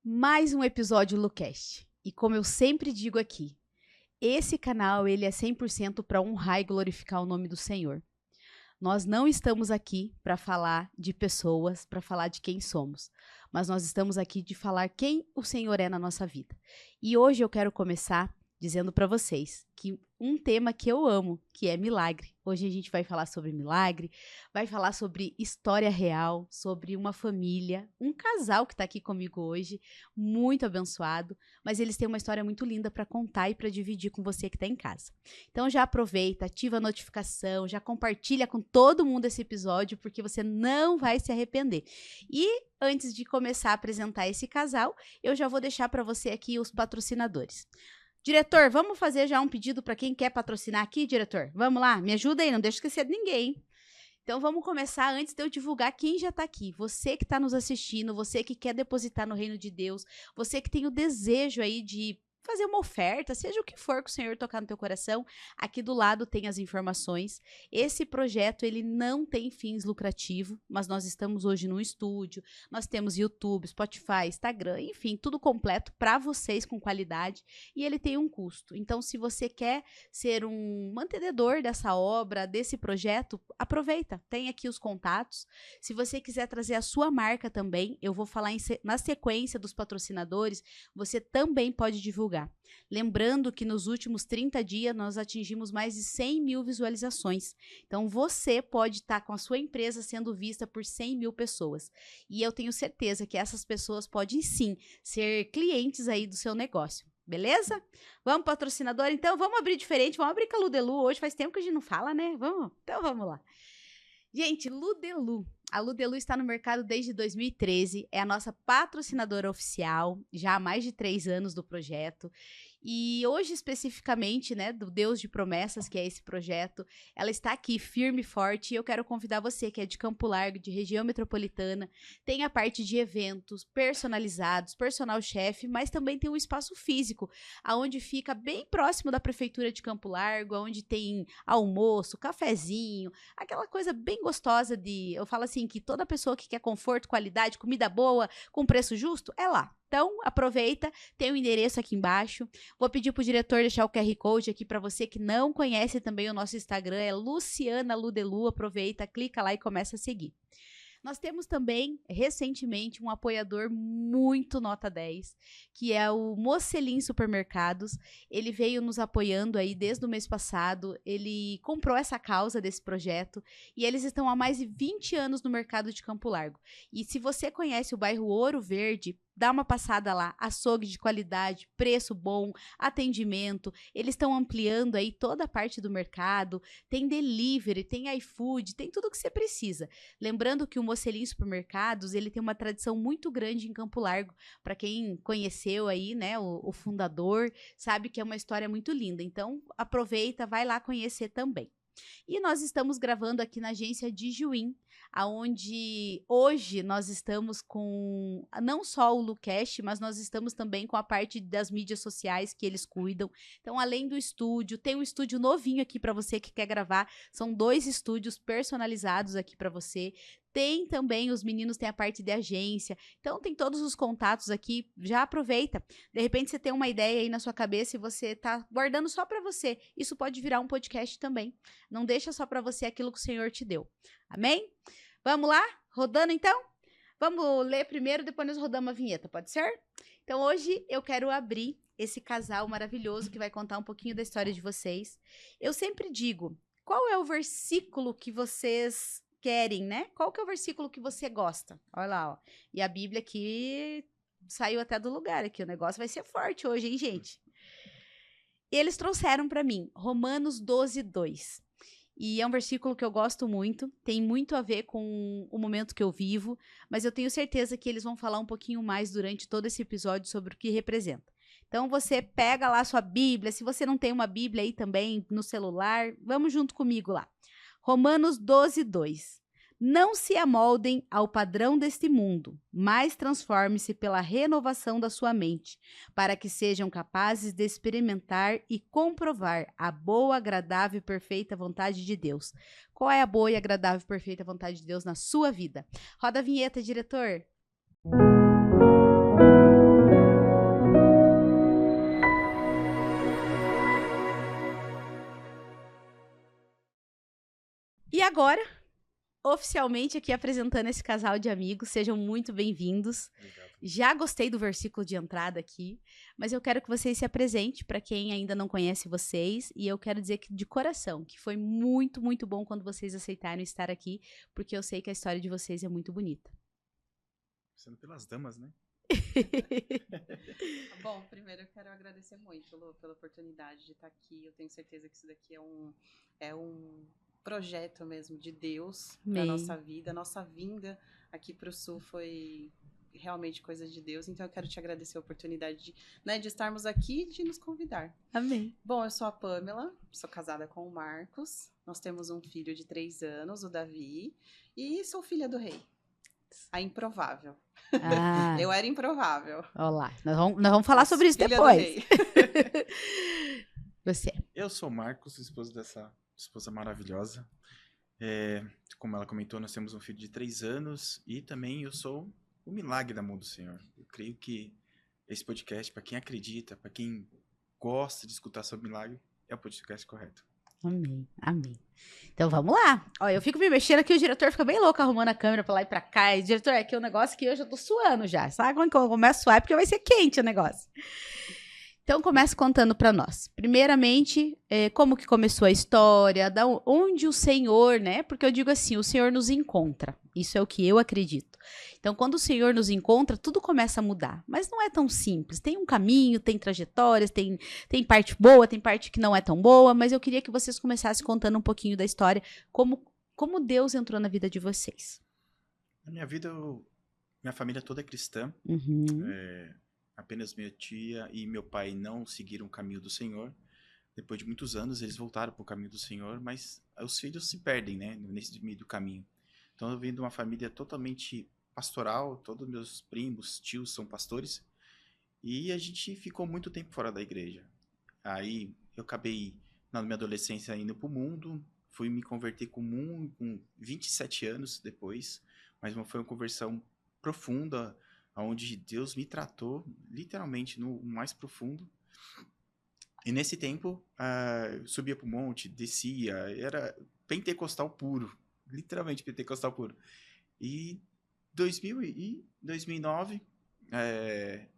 Mais um episódio Lucast. E como eu sempre digo aqui, esse canal ele é 100% para honrar e glorificar o nome do Senhor. Nós não estamos aqui para falar de pessoas, para falar de quem somos, mas nós estamos aqui de falar quem o Senhor é na nossa vida. E hoje eu quero começar dizendo para vocês que um tema que eu amo, que é milagre. Hoje a gente vai falar sobre milagre, vai falar sobre história real, sobre uma família, um casal que está aqui comigo hoje, muito abençoado, mas eles têm uma história muito linda para contar e para dividir com você que está em casa. Então já aproveita, ativa a notificação, já compartilha com todo mundo esse episódio, porque você não vai se arrepender. E antes de começar a apresentar esse casal, eu já vou deixar para você aqui os patrocinadores. Diretor, vamos fazer já um pedido para quem quer patrocinar aqui, diretor? Vamos lá, me ajuda aí, não deixa esquecer de ninguém. Então vamos começar antes de eu divulgar quem já está aqui. Você que está nos assistindo, você que quer depositar no reino de Deus, você que tem o desejo aí de fazer uma oferta, seja o que for que o Senhor tocar no teu coração, aqui do lado tem as informações. Esse projeto, ele não tem fins lucrativos, mas nós estamos hoje no estúdio, nós temos YouTube, Spotify, Instagram, enfim, tudo completo para vocês com qualidade e ele tem um custo. Então, se você quer ser um mantenedor dessa obra, desse projeto, aproveita, tem aqui os contatos. Se você quiser trazer a sua marca também, eu vou falar na sequência dos patrocinadores, você também pode divulgar. Lembrando que nos últimos 30 dias nós atingimos mais de 100 mil visualizações. Então você pode estar com a sua empresa sendo vista por 100 mil pessoas. E eu tenho certeza que essas pessoas podem sim ser clientes aí do seu negócio. Beleza? Vamos, patrocinador? Então vamos abrir diferente, vamos abrir com a Ludelu. Hoje faz tempo que a gente não fala, né? Vamos? Então vamos lá. Gente, Ludelu. A Ludelu está no mercado desde 2013, é a nossa patrocinadora oficial, já há mais de 3 anos do projeto. E hoje, especificamente, né, do Deus de Promessas, que é esse projeto, ela está aqui firme e forte. E eu quero convidar você, que é de Campo Largo, de região metropolitana, tem a parte de eventos personalizados, personal chef, mas também tem um espaço físico, aonde fica bem próximo da prefeitura de Campo Largo, onde tem almoço, cafezinho, aquela coisa bem gostosa de, eu falo assim, que toda pessoa que quer conforto, qualidade, comida boa, com preço justo, é lá. Então, aproveita, tem o endereço aqui embaixo. Vou pedir pro diretor deixar o QR Code aqui para você que não conhece também o nosso Instagram, é Luciana Ludelu. Aproveita, clica lá e começa a seguir. Nós temos também, recentemente, um apoiador muito nota 10, que é o Mocelin Supermercados. Ele veio nos apoiando aí desde o mês passado, ele comprou essa causa desse projeto e eles estão há mais de 20 anos no mercado de Campo Largo. E se você conhece o bairro Ouro Verde, dá uma passada lá, açougue de qualidade, preço bom, atendimento, eles estão ampliando aí toda a parte do mercado, tem delivery, tem iFood, tem tudo o que você precisa. Lembrando que o Mocelin Supermercados, ele tem uma tradição muito grande em Campo Largo, para quem conheceu aí, né, o fundador, sabe que é uma história muito linda, então aproveita, vai lá conhecer também. E nós estamos gravando aqui na agência de Juim, aonde hoje nós estamos com não só o Lucast, mas nós estamos também com a parte das mídias sociais que eles cuidam. Então, além do estúdio, tem um estúdio novinho aqui para você que quer gravar. São 2 estúdios personalizados aqui para você. Tem também, os meninos têm a parte de agência. Então, tem todos os contatos aqui. Já aproveita. De repente, você tem uma ideia aí na sua cabeça e você está guardando só para você. Isso pode virar um podcast também. Não deixa só para você aquilo que o Senhor te deu. Amém? Vamos lá? Rodando, então? Vamos ler primeiro, depois nós rodamos a vinheta, pode ser? Então, hoje eu quero abrir esse casal maravilhoso que vai contar um pouquinho da história de vocês. Eu sempre digo, qual é o versículo que vocês querem, né? Qual que é o versículo que você gosta? Olha lá, ó. E a Bíblia aqui saiu até do lugar aqui. O negócio vai ser forte hoje, hein, gente? E eles trouxeram para mim Romanos 12, 2. E é um versículo que eu gosto muito, tem muito a ver com o momento que eu vivo, mas eu tenho certeza que eles vão falar um pouquinho mais durante todo esse episódio sobre o que representa. Então você pega lá a sua Bíblia, se você não tem uma Bíblia aí também no celular, vamos junto comigo lá. Romanos 12, 2. Não se amoldem ao padrão deste mundo, mas transforme-se pela renovação da sua mente, para que sejam capazes de experimentar e comprovar a boa, agradável e perfeita vontade de Deus. Qual é a boa e agradável e perfeita vontade de Deus na sua vida? Roda a vinheta, diretor. agora, oficialmente aqui apresentando esse casal de amigos, sejam muito bem-vindos. Obrigado. Já gostei do versículo de entrada aqui, mas eu quero que vocês se apresentem para quem ainda não conhece vocês, e eu quero dizer que de coração, que foi muito, muito bom quando vocês aceitaram estar aqui, porque eu sei que a história de vocês é muito bonita. Sendo pelas damas, né? Bom, primeiro eu quero agradecer muito, Lu, pela oportunidade de estar aqui. Eu tenho certeza que isso daqui é um projeto mesmo de Deus para a nossa vida. A nossa vinda aqui para o Sul foi realmente coisa de Deus. Então eu quero te agradecer a oportunidade de estarmos aqui e de nos convidar. Amém. Bom, eu sou a Pamela, sou casada com o Marcos. Nós temos um filho de 3 anos, o Davi, e sou filha do rei. A improvável. Ah, Eu era improvável. olá, nós vamos falar sobre isso Filha do depois. rei. Você. Eu sou o Marcos, esposo dessa esposa maravilhosa. Como ela comentou, nós temos um filho de 3 anos e também eu sou o milagre da mão do Senhor. Eu creio que esse podcast, para quem acredita, para quem gosta de escutar sobre milagre, é o podcast correto. Amém, amém. Então vamos lá. Ó, eu fico me mexendo aqui, o diretor fica bem louco arrumando a câmera pra lá e pra cá. E, diretor, é que o negócio que eu já tô suando já. Sabe quando eu começo a suar? É porque vai ser quente o negócio. Então comece contando pra nós. Primeiramente, como que começou a história, onde o Senhor, né? Porque eu digo assim, o Senhor nos encontra. Isso é o que eu acredito. Então, quando o Senhor nos encontra, tudo começa a mudar. Mas não é tão simples. Tem um caminho, tem trajetórias, tem parte boa, tem parte que não é tão boa. Mas eu queria que vocês começassem contando um pouquinho da história, como Deus entrou na vida de vocês. Na minha vida, minha família toda é cristã. Uhum. Apenas minha tia e meu pai não seguiram o caminho do Senhor. Depois de muitos anos, eles voltaram para o caminho do Senhor, mas os filhos se perdem, né, nesse meio do caminho. Então, eu venho de uma família totalmente pastoral, todos meus primos, tios são pastores, e a gente ficou muito tempo fora da igreja. Aí, eu acabei, na minha adolescência, indo para o mundo, fui me converter com 27 anos depois, mas foi uma conversão profunda, onde Deus me tratou, literalmente, no mais profundo. E nesse tempo, eu subia para o monte, descia, era pentecostal puro, literalmente pentecostal puro. E 2009,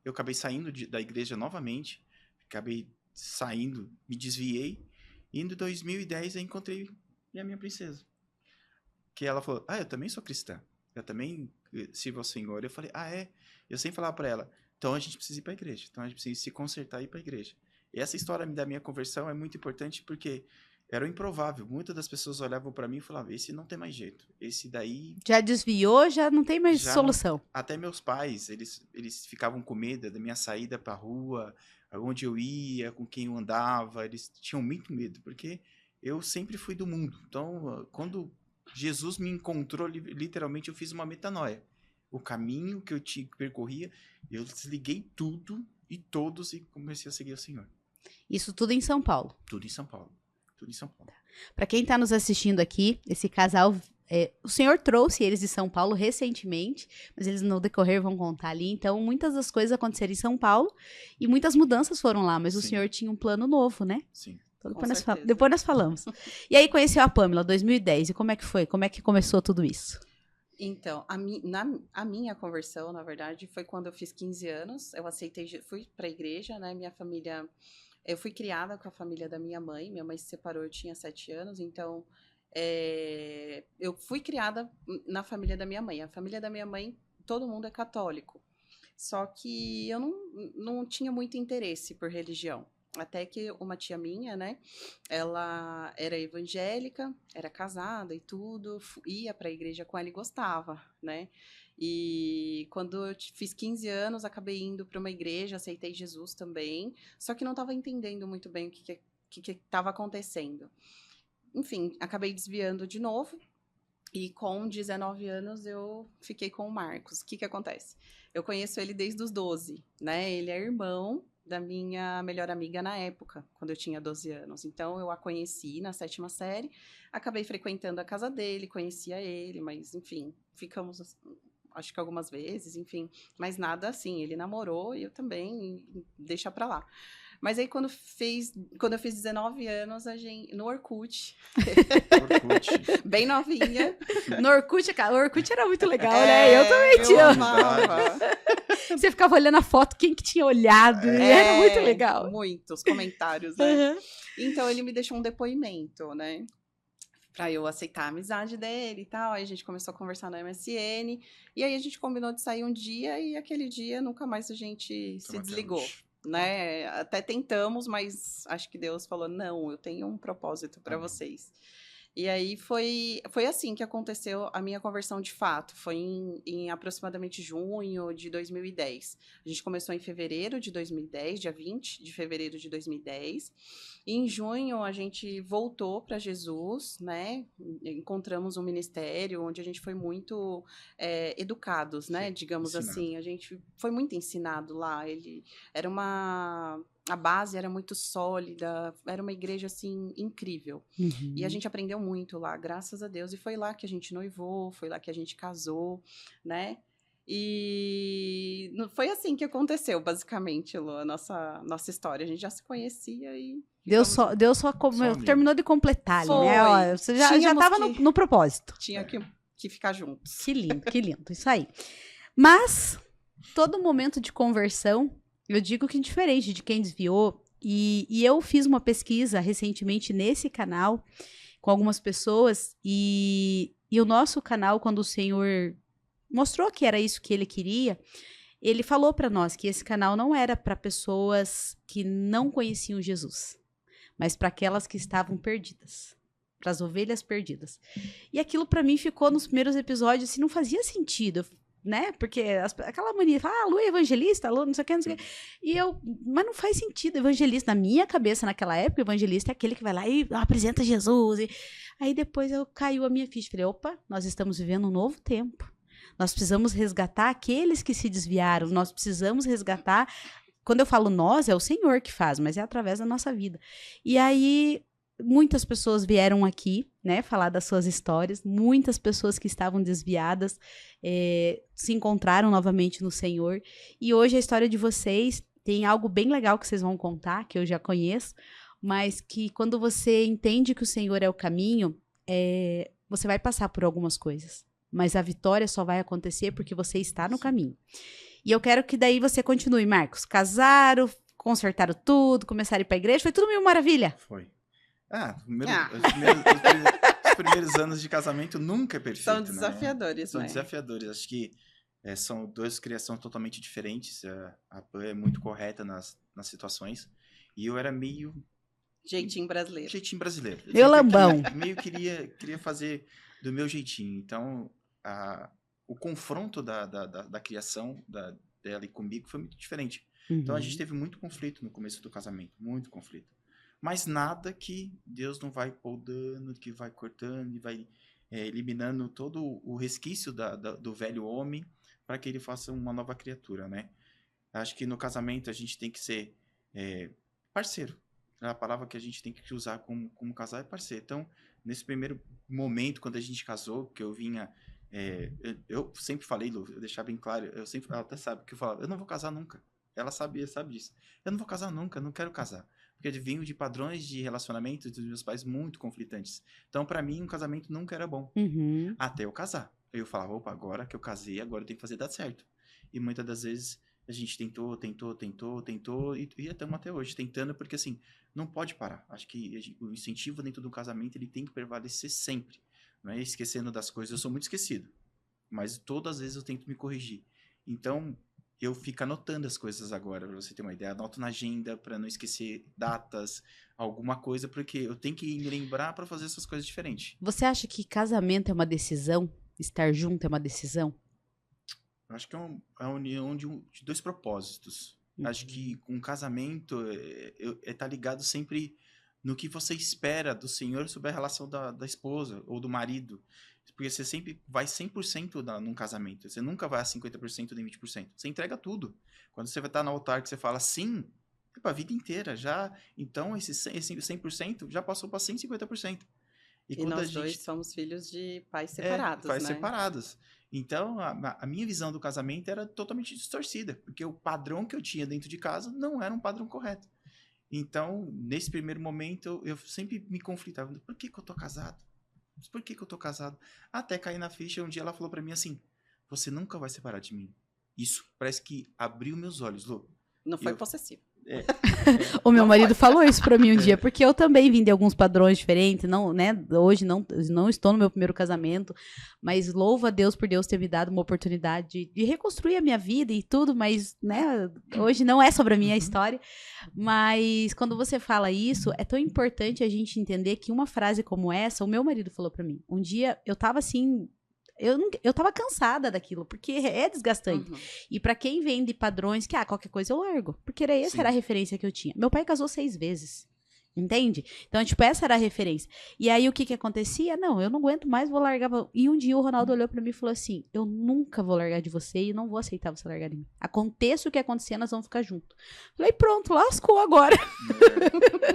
eu acabei saindo da igreja novamente, acabei saindo, me desviei, e em 2010 eu encontrei a minha princesa. Que ela falou, eu também sou cristã, eu também sirvo ao Senhor. Eu falei, é? Eu sempre falava para ela, então a gente precisa ir para a igreja, então a gente precisa se consertar e ir para a igreja. E essa história da minha conversão é muito importante porque era o improvável. Muitas das pessoas olhavam para mim e falavam, esse não tem mais jeito, esse daí... Já desviou, já não tem mais solução. Até meus pais, eles ficavam com medo da minha saída para a rua, onde eu ia, com quem eu andava, eles tinham muito medo, porque eu sempre fui do mundo. Então, quando Jesus me encontrou, literalmente eu fiz uma metanoia. O caminho que eu percorria, eu desliguei tudo e todos e comecei a seguir o Senhor. Isso tudo em São Paulo? Tudo em São Paulo. Tudo em São Paulo. Para quem está nos assistindo aqui, esse casal, o Senhor trouxe eles de São Paulo recentemente, mas eles no decorrer vão contar ali. Então, muitas das coisas aconteceram em São Paulo e muitas mudanças foram lá, mas o Senhor tinha um plano novo, né? Sim. Então, depois nós falamos. E aí conheceu a Pamela, 2010. E como é que foi? Como é que começou tudo isso? Então, a minha conversão, na verdade, foi quando eu fiz 15 anos. Eu fui para a igreja, né? Minha família... Eu fui criada com a família da minha mãe. Minha mãe se separou, eu tinha 7 anos. Então, eu fui criada na família da minha mãe. A família da minha mãe, todo mundo é católico. Só que eu não tinha muito interesse por religião. Até que uma tia minha, né, ela era evangélica, era casada e tudo, ia para a igreja com ela e gostava, né? E quando eu fiz 15 anos, acabei indo para uma igreja, aceitei Jesus também, só que não estava entendendo muito bem o que estava acontecendo. Enfim, acabei desviando de novo. E com 19 anos eu fiquei com o Marcos. O que acontece? Eu conheço ele desde os 12, né? Ele é irmão da minha melhor amiga na época, quando eu tinha 12 anos. Então, eu a conheci na 7ª série, acabei frequentando a casa dele, conhecia ele, mas, enfim, ficamos, acho que algumas vezes, enfim, mas nada assim, ele namorou e eu também, deixa pra lá. Mas aí, quando eu fiz 19 anos, no Orkut, Orkut. bem novinha. No Orkut, cara, o Orkut era muito legal, né? Eu também eu tinha. amava. Você ficava olhando a foto, quem que tinha olhado, e era muito legal. Muitos comentários, né? Uhum. Então, ele me deixou um depoimento, né? Pra eu aceitar a amizade dele e tal. Aí a gente começou a conversar no MSN. E aí a gente combinou de sair um dia e aquele dia nunca mais a gente se desligou. Né? Até tentamos, mas acho que Deus falou, não, eu tenho um propósito para vocês. E aí foi assim que aconteceu a minha conversão de fato. Foi em aproximadamente junho de 2010. A gente começou em fevereiro de 2010, dia 20 de fevereiro de 2010. E em junho a gente voltou para Jesus, né? Encontramos um ministério onde a gente foi muito educados, né? Digamos assim. A gente foi muito ensinado lá. Ele era a base era muito sólida, era uma igreja, assim, incrível. Uhum. E a gente aprendeu muito lá, graças a Deus. E foi lá que a gente noivou, foi lá que a gente casou, né? E foi assim que aconteceu, basicamente, Lu, a nossa história. A gente já se conhecia e... Deus só terminou de completar ali, né? Ó, você já estava no propósito. Tinha que ficar juntos. Que lindo, isso aí. Mas, todo momento de conversão... Eu digo que é diferente de quem desviou, e eu fiz uma pesquisa recentemente nesse canal com algumas pessoas, e o nosso canal, quando o Senhor mostrou que era isso que ele queria, ele falou para nós que esse canal não era para pessoas que não conheciam Jesus, mas para aquelas que estavam perdidas, para as ovelhas perdidas. E aquilo para mim ficou nos primeiros episódios, assim, não fazia sentido, né? Porque aquela mania, fala, Lu é evangelista, Lu não sei o que, não sei o que. Mas não faz sentido, evangelista, na minha cabeça naquela época, evangelista é aquele que vai lá e apresenta Jesus. Aí depois caiu a minha ficha, falei, opa, nós estamos vivendo um novo tempo. Nós precisamos resgatar aqueles que se desviaram, nós precisamos resgatar, quando eu falo nós, é o Senhor que faz, mas é através da nossa vida. E aí... Muitas pessoas vieram aqui, né, falar das suas histórias. Muitas pessoas que estavam desviadas se encontraram novamente no Senhor. E hoje a história de vocês tem algo bem legal que vocês vão contar, que eu já conheço, mas que quando você entende que o Senhor é o caminho, você vai passar por algumas coisas. Mas a vitória só vai acontecer porque você está no caminho. E eu quero que daí você continue, Marcos. Casaram, consertaram tudo, começaram a ir para a igreja, foi tudo mil maravilha? Foi. Os primeiros anos de casamento nunca é perfeito, são desafiadores, né? São desafiadores. Acho que são duas criações totalmente diferentes. A Pan é muito correta nas situações. E eu era meio... Jeitinho brasileiro. Meu lambão. Meio queria fazer do meu jeitinho. Então, o confronto da criação dela e comigo foi muito diferente. Uhum. Então, a gente teve muito conflito no começo do casamento. Muito conflito. Mas nada que Deus não vai podando, que vai cortando e vai eliminando todo o resquício do velho homem para que ele faça uma nova criatura, né? Acho que no casamento a gente tem que ser parceiro. A palavra que a gente tem que usar como casal é parceiro. Então, nesse primeiro momento, quando a gente casou, que eu vinha... eu sempre falei, Lu, eu deixar bem claro, ela até sabe que eu falava, eu não vou casar nunca. Ela sabe disso. Eu não vou casar nunca, não quero casar. Porque eu vinha de padrões de relacionamento dos meus pais muito conflitantes. Então, pra mim, um casamento nunca era bom. Uhum. Até eu casar. Aí eu falava, opa, agora que eu casei, agora eu tenho que fazer dar certo. E muitas das vezes a gente tentou e estamos até hoje tentando, porque assim, não pode parar. Acho que o incentivo dentro do casamento, ele tem que prevalecer sempre. Não é esquecendo das coisas. Eu sou muito esquecido. Mas todas as vezes eu tento me corrigir. Então... eu fico anotando as coisas agora, pra você ter uma ideia. Anoto na agenda pra não esquecer datas, alguma coisa, porque eu tenho que me lembrar pra fazer essas coisas diferentes. Você acha que casamento é uma decisão? Estar junto é uma decisão? Eu acho que é a união de dois propósitos. Uhum. Acho que um casamento tá ligado sempre no que você espera do Senhor sobre a relação da esposa ou do marido. Porque você sempre vai 100% num casamento. Você nunca vai a 50% nem 20%. Você entrega tudo. Quando você vai estar no altar que você fala sim, é para a vida inteira. Então, esse 100% já passou para 150%. E nós dois somos filhos de pais separados, pais separados. Então, a minha visão do casamento era totalmente distorcida. Porque o padrão que eu tinha dentro de casa não era um padrão correto. Então, nesse primeiro momento, eu sempre me conflitava. Por que que eu tô casado? Por que que eu tô casado? Até cair na ficha, um dia ela falou pra mim assim, você nunca vai separar de mim. Isso parece que abriu meus olhos, Lu. Não E foi eu, possessivo. O meu não marido foi. falou isso pra mim um dia, porque eu também vim de alguns padrões diferentes, não, né? Hoje não estou no meu primeiro casamento, mas louvo a Deus por Deus ter me dado uma oportunidade de reconstruir a minha vida e tudo, mas, né, hoje não é sobre a minha história. Mas quando você fala isso, é tão importante a gente entender que uma frase como essa, o meu marido falou pra mim. Um dia eu tava assim, eu tava cansada daquilo, porque é desgastante. Uhum. E pra quem vem de padrões que, qualquer coisa eu largo. Porque essa era a Sim. referência que eu tinha. Meu pai casou 6 vezes. Entende? Então, tipo, essa era a referência. E aí, o que que acontecia? Não, eu não aguento mais, vou largar. E um dia o Ronaldo olhou pra mim e falou assim, eu nunca vou largar de você e não vou aceitar você largar de mim. Aconteça o que acontecer, nós vamos ficar juntos. Falei, pronto, lascou agora.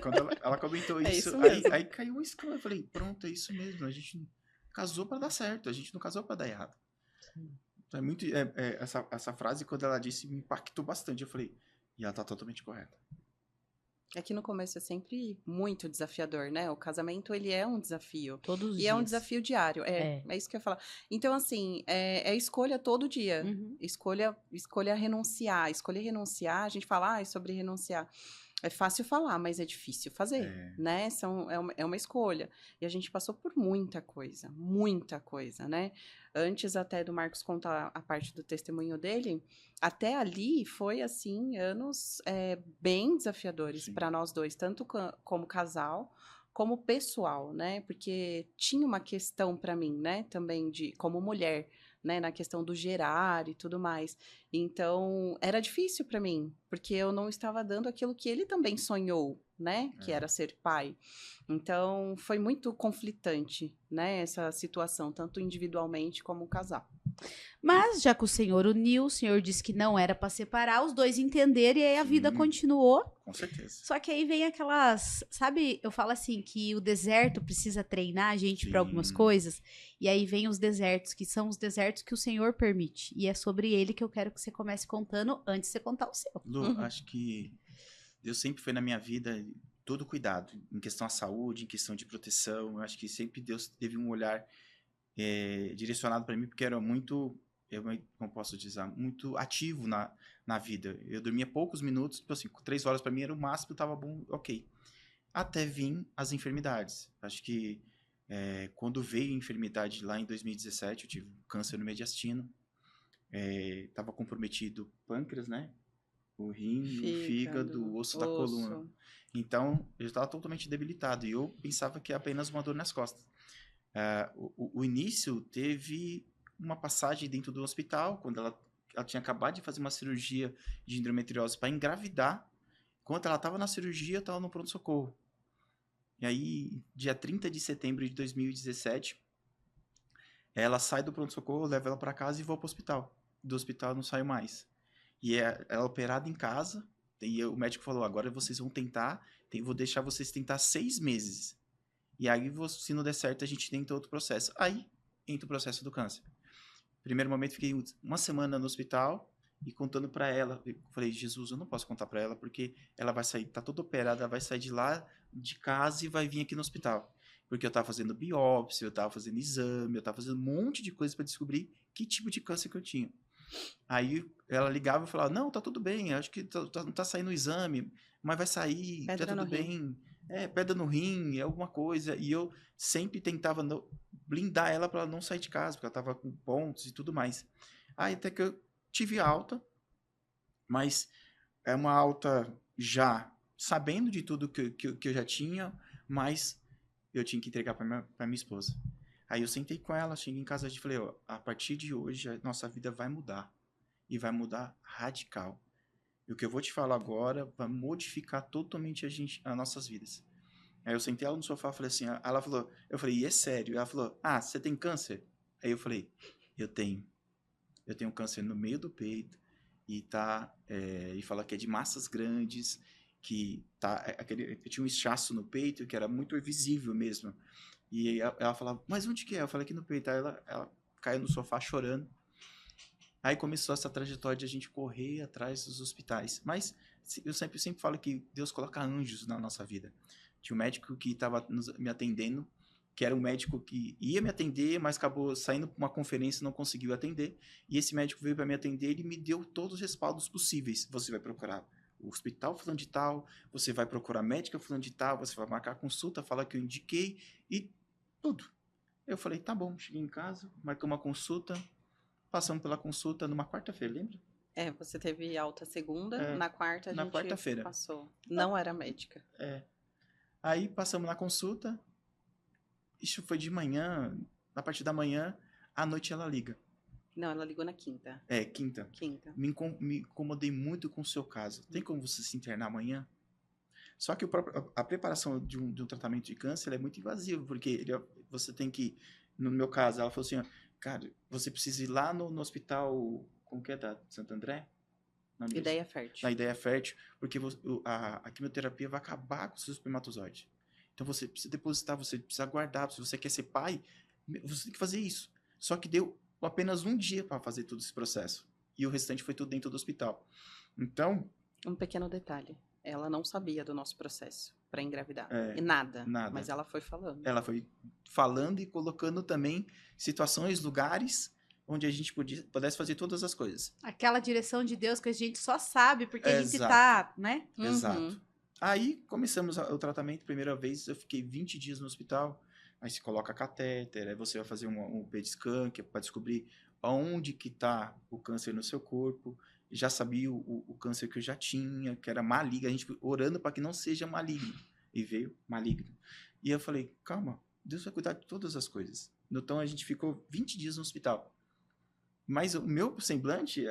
Quando ela comentou É isso, isso mesmo. aí caiu o escândalo. Eu falei, pronto, é isso mesmo. A gente casou pra dar certo, a gente não casou pra dar errado. Então, é muito, essa frase, quando ela disse, me impactou bastante. Eu falei, e ela tá totalmente correta. É que no começo é sempre muito desafiador, né? O casamento, ele é um desafio. Todos os E dias. é um desafio diário. É isso que eu ia falar. Então, assim, é escolha todo dia. Uhum. Escolha renunciar. Escolher renunciar, a gente fala, é sobre renunciar. É fácil falar, mas é difícil fazer, É. né? É uma escolha. E a gente passou por muita coisa, né? Antes até do Marcos contar a parte do testemunho dele, até ali foi, assim, anos bem desafiadores Sim. para nós dois, tanto como casal, como pessoal, né? Porque tinha uma questão para mim, né? Também de como mulher, né? Na questão do gerar e tudo mais. Então, era difícil para mim, porque eu não estava dando aquilo que ele também sonhou, né? Que era ser pai. Então, foi muito conflitante, né? Essa situação, tanto individualmente como casal. Mas, já que o senhor uniu, o senhor disse que não era pra separar, os dois entenderam e aí a vida Sim. continuou. Com certeza. Só que aí vem aquelas, sabe, eu falo assim que o deserto precisa treinar a gente para algumas Sim. coisas, e aí vem os desertos, que são os desertos que o Senhor permite, e é sobre ele que eu quero que você comece contando antes de você contar o seu. Lu, Uhum. acho que Deus sempre foi na minha vida todo cuidado, em questão à saúde, em questão de proteção. Eu acho que sempre Deus teve um olhar direcionado para mim, porque era muito, como posso dizer, muito ativo na vida. Eu dormia poucos minutos, tipo assim, 3 horas para mim era o máximo, tava bom, ok. Até vir as enfermidades. Acho que quando veio a enfermidade lá em 2017, eu tive câncer no mediastino, tava comprometido o pâncreas, né? O rim, o fígado, o osso da coluna. Então, eu estava totalmente debilitado. E eu pensava que era apenas uma dor nas costas. O início teve uma passagem dentro do hospital, quando ela tinha acabado de fazer uma cirurgia de endometriose para engravidar. Enquanto ela estava na cirurgia, eu estava no pronto-socorro. E aí, dia 30 de setembro de 2017, ela sai do pronto-socorro, leva ela para casa e vou para o hospital. Do hospital eu não saio mais. E ela é operada em casa. E o médico falou, agora vocês vão tentar, vou deixar vocês tentar 6 meses. E aí, se não der certo, a gente tenta outro processo. Aí, entra o processo do câncer. Primeiro momento, fiquei uma semana no hospital e contando pra ela. Eu falei, Jesus, eu não posso contar pra ela, porque ela vai sair, tá toda operada, ela vai sair de lá, de casa e vai vir aqui no hospital. Porque eu tava fazendo biópsia, eu tava fazendo exame, eu tava fazendo um monte de coisa pra descobrir que tipo de câncer que eu tinha. Aí ela ligava e falava, não, tá tudo bem, acho que não tá saindo o exame, mas vai sair, Pedra tá no tudo rim. bem. Pedra no rim, alguma coisa. E eu sempre tentava blindar ela para ela não sair de casa, porque ela tava com pontos e tudo mais. Aí até que eu tive alta, mas é uma alta já sabendo de tudo que eu já tinha, mas eu tinha que entregar para minha esposa. Aí eu sentei com ela, cheguei em casa e falei, ó, a partir de hoje a nossa vida vai mudar. E vai mudar radical. E o que eu vou te falar agora vai modificar totalmente as nossas vidas. Aí eu sentei ela no sofá e falei assim, ela falou, eu falei, e é sério? Ela falou, você tem câncer? Aí eu falei, eu tenho. Eu tenho câncer no meio do peito e e fala que é de massas grandes, que eu tinha um inchaço no peito que era muito visível mesmo. E ela falava, mas onde que é? Eu falei, aqui no peito. Aí ela caiu no sofá chorando. Aí começou essa trajetória de a gente correr atrás dos hospitais. Mas Eu sempre falo que Deus coloca anjos na nossa vida. Tinha um médico que estava me atendendo, que era um médico que ia me atender, mas acabou saindo para uma conferência e não conseguiu atender. E esse médico veio para me atender e ele me deu todos os respaldos possíveis. Você vai procurar o hospital fulano de tal, você vai procurar a médica fulano de tal, você vai marcar a consulta, falar que eu indiquei e tudo. Eu falei, tá bom, cheguei em casa, marcamos uma consulta, passamos pela consulta numa quarta-feira, lembra? Você teve alta segunda, na quarta a na gente quarta-feira. passou. Não era médica. Aí passamos na consulta, isso foi de manhã, na parte da manhã, à noite ela liga. Não, ela ligou na quinta. Quinta. Quinta. Me incomodei muito com o seu caso. Tem como você se internar amanhã? Só que a preparação de um tratamento de câncer é muito invasivo, porque você tem que, no meu caso, ela falou assim, ó, cara, você precisa ir lá no hospital, como que é, da Santo André? Ideia Fértil. Na Ideia Fértil, porque a quimioterapia vai acabar com os seus espermatozoides. Então você precisa depositar, você precisa guardar, se você quer ser pai, você tem que fazer isso. Só que deu apenas um dia para fazer todo esse processo. E o restante foi tudo dentro do hospital. Então... Um pequeno detalhe. Ela não sabia do nosso processo para engravidar. E nada. Mas ela foi falando. Ela foi falando e colocando também situações, lugares onde a gente pudesse fazer todas as coisas. Aquela direção de Deus que a gente só sabe porque a gente tá, né? Exato. Aí começamos o tratamento. Primeira vez eu fiquei 20 dias no hospital. Aí se coloca catéter, aí você vai fazer um PET scan, que é para descobrir aonde que está o câncer no seu corpo. Já sabia o câncer que eu já tinha, que era maligno, a gente orando para que não seja maligno. E veio maligno. E eu falei, calma, Deus vai cuidar de todas as coisas. Então a gente ficou 20 dias no hospital. Mas o meu semblante,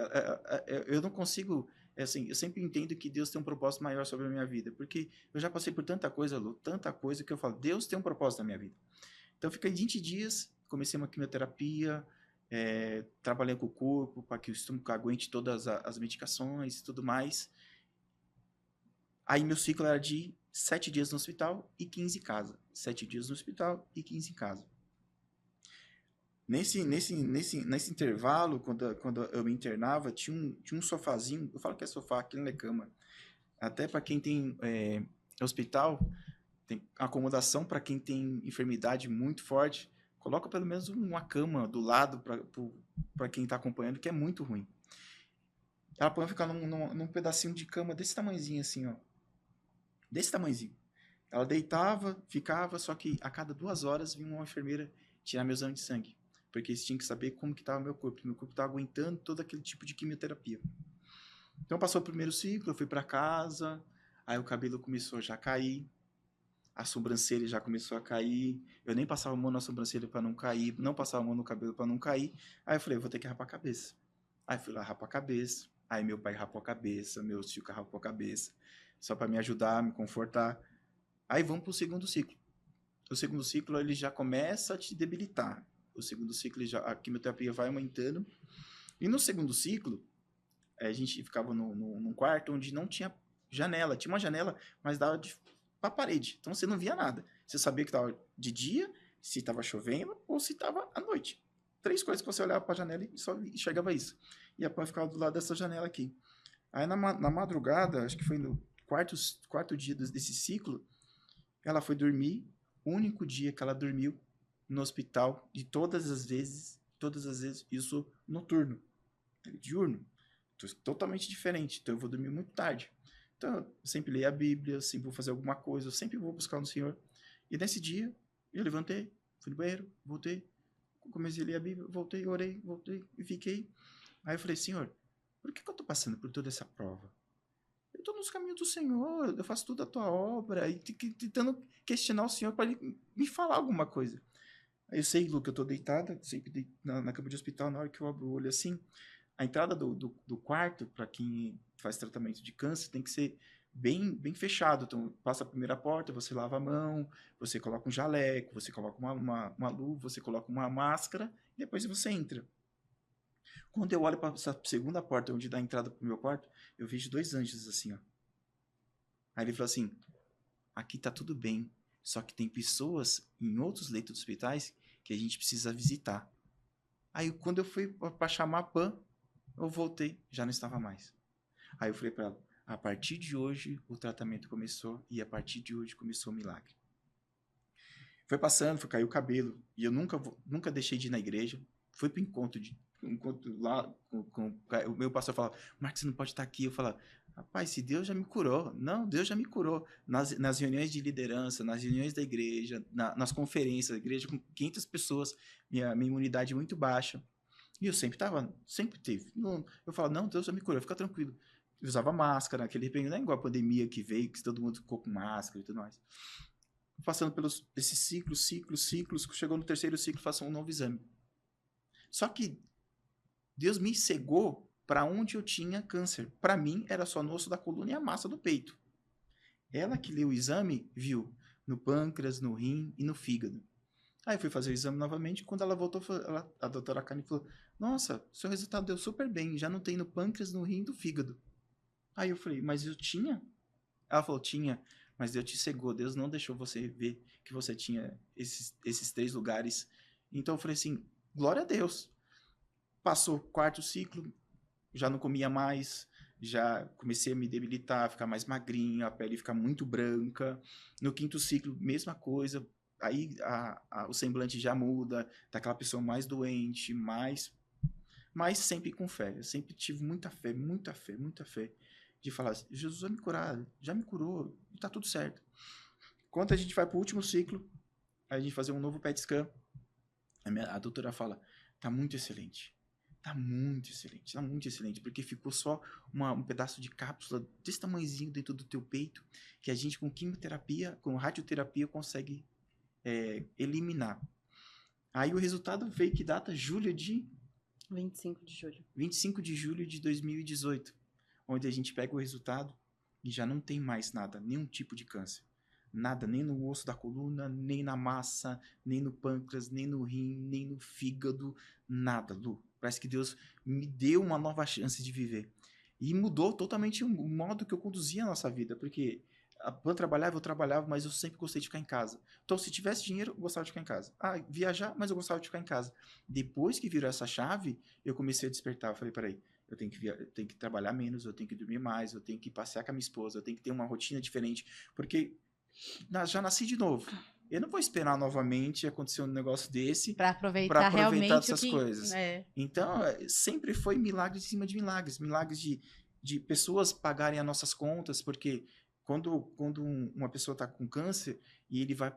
eu não consigo... Assim, eu sempre entendo que Deus tem um propósito maior sobre a minha vida, porque eu já passei por tanta coisa, Lu, tanta coisa, que eu falo, Deus tem um propósito na minha vida. Então eu fiquei 20 dias, comecei uma quimioterapia, trabalhei com o corpo para que o estômago aguente todas as medicações e tudo mais. Aí meu ciclo era de 7 dias no hospital e 15 em casa. 7 dias no hospital e 15 em casa. Nesse intervalo, quando eu me internava, tinha um sofazinho, eu falo que é sofá, aquilo não é cama. Até para quem tem hospital, tem acomodação para quem tem enfermidade muito forte, coloca pelo menos uma cama do lado para quem está acompanhando, que é muito ruim. Ela pode ficar num pedacinho de cama desse tamanhozinho assim, ó. Desse tamanhozinho. Ela deitava, ficava, só que a cada 2 horas vinha uma enfermeira tirar meu exame de sangue. Porque eles tinham que saber como que estava meu corpo. Meu corpo estava aguentando todo aquele tipo de quimioterapia. Então passou o primeiro ciclo, eu fui para casa, aí o cabelo começou já a cair, a sobrancelha já começou a cair, eu nem passava a mão na sobrancelha para não cair, não passava a mão no cabelo para não cair, aí eu falei, eu vou ter que rapar a cabeça. Aí fui lá rapar a cabeça, aí meu pai rapou a cabeça, meu tio rapou a cabeça, só para me ajudar, me confortar. Aí vamos para o segundo ciclo. O segundo ciclo ele já começa a te debilitar. O segundo ciclo a quimioterapia vai aumentando. E no segundo ciclo, a gente ficava num quarto onde não tinha janela. Tinha uma janela, mas dava para a parede. Então você não via nada. Você sabia que estava de dia, se estava chovendo ou se estava à noite. 3 coisas que você olhava para a janela e só enxergava isso. E a Pan ficava do lado dessa janela aqui. Aí na madrugada, acho que foi no quarto dia desse ciclo, ela foi dormir. O único dia que ela dormiu no hospital, de todas as vezes, isso noturno, diurno, totalmente diferente. Então eu vou dormir muito tarde. Então eu sempre leio a Bíblia, eu sempre vou fazer alguma coisa, eu sempre vou buscar no Senhor. E nesse dia, eu levantei, fui no banheiro, voltei, comecei a ler a Bíblia, voltei, orei, voltei e fiquei. Aí eu falei, Senhor, por que eu tô passando por toda essa prova? Eu estou nos caminhos do Senhor, eu faço tudo a tua obra, e tentando questionar o Senhor para ele me falar alguma coisa. Aí eu sei, Lu, que eu estou deitada, sempre na cama de hospital, na hora que eu abro o olho assim, a entrada do quarto, para quem faz tratamento de câncer, tem que ser bem, bem fechado. Então, passa a primeira porta, você lava a mão, você coloca um jaleco, você coloca uma luva, você coloca uma máscara, e depois você entra. Quando eu olho para essa segunda porta, onde dá a entrada para o meu quarto, eu vejo 2 anjos assim, ó. Aí ele falou assim, aqui tá tudo bem, só que tem pessoas em outros leitos de hospitais que a gente precisa visitar. Aí quando eu fui para chamar a Pan, eu voltei, já não estava mais. Aí eu falei para ela, A partir de hoje, o tratamento começou e a partir de hoje começou o milagre. Foi passando, caiu o cabelo e eu nunca deixei de ir na igreja. Fui para o encontro lá, o meu pastor falava, Marcos, você não pode estar aqui. Eu falava, rapaz, se Deus já me curou. Não, Deus já me curou. Nas reuniões de liderança, nas reuniões da igreja, nas conferências da igreja, com 500 pessoas, minha imunidade muito baixa. E eu sempre teve. Não, eu falava, não, Deus já me curou, fica tranquilo. Eu usava máscara, aquele período, não é igual a pandemia que veio, que todo mundo ficou com máscara e tudo mais. Passando pelos esses ciclos, chegou no terceiro ciclo, faço um novo exame. Só que Deus me cegou para onde eu tinha câncer. Para mim, era só no osso da coluna e a massa do peito. Ela que leu o exame, viu no pâncreas, no rim e no fígado. Aí eu fui fazer o exame novamente, quando ela voltou, a doutora Karen falou, nossa, seu resultado deu super bem, já não tem no pâncreas, no rim e no fígado. Aí eu falei, mas eu tinha? Ela falou, tinha, mas Deus te cegou, Deus não deixou você ver que você tinha esses 3 lugares. Então eu falei assim, glória a Deus. Passou o 4º ciclo, já não comia mais, já comecei a me debilitar, ficar mais magrinho, a pele ficar muito branca. No 5º ciclo, mesma coisa. Aí o semblante já muda, daquela pessoa mais doente, mas sempre com fé. Eu sempre tive muita fé, de falar, Jesus vai me curar, já me curou, tá tudo certo. Quando a gente vai pro último ciclo, a gente fazer um novo PET scan, a doutora fala, tá muito excelente, porque ficou só um pedaço de cápsula desse tamanhozinho dentro do teu peito, que a gente com quimioterapia, com radioterapia consegue eliminar. Aí o resultado veio, que data? 25 de julho. 25 de julho de 2018, onde a gente pega o resultado e já não tem mais nada, nenhum tipo de câncer. Nada, nem no osso da coluna, nem na massa, nem no pâncreas, nem no rim, nem no fígado, nada, Lu. Parece que Deus me deu uma nova chance de viver. E mudou totalmente o modo que eu conduzia a nossa vida, porque quando eu trabalhava, mas eu sempre gostei de ficar em casa. Então, se tivesse dinheiro, eu gostava de ficar em casa. Viajar, mas eu gostava de ficar em casa. Depois que virou essa chave, eu comecei a despertar. Eu falei, peraí, eu tenho que trabalhar menos, eu tenho que dormir mais, eu tenho que passear com a minha esposa, eu tenho que ter uma rotina diferente, porque já nasci de novo. Eu não vou esperar novamente acontecer um negócio desse para aproveitar realmente essas coisas. Então, sempre foi milagres em cima de milagres. Milagres de pessoas pagarem as nossas contas, porque quando uma pessoa está com câncer e ele vai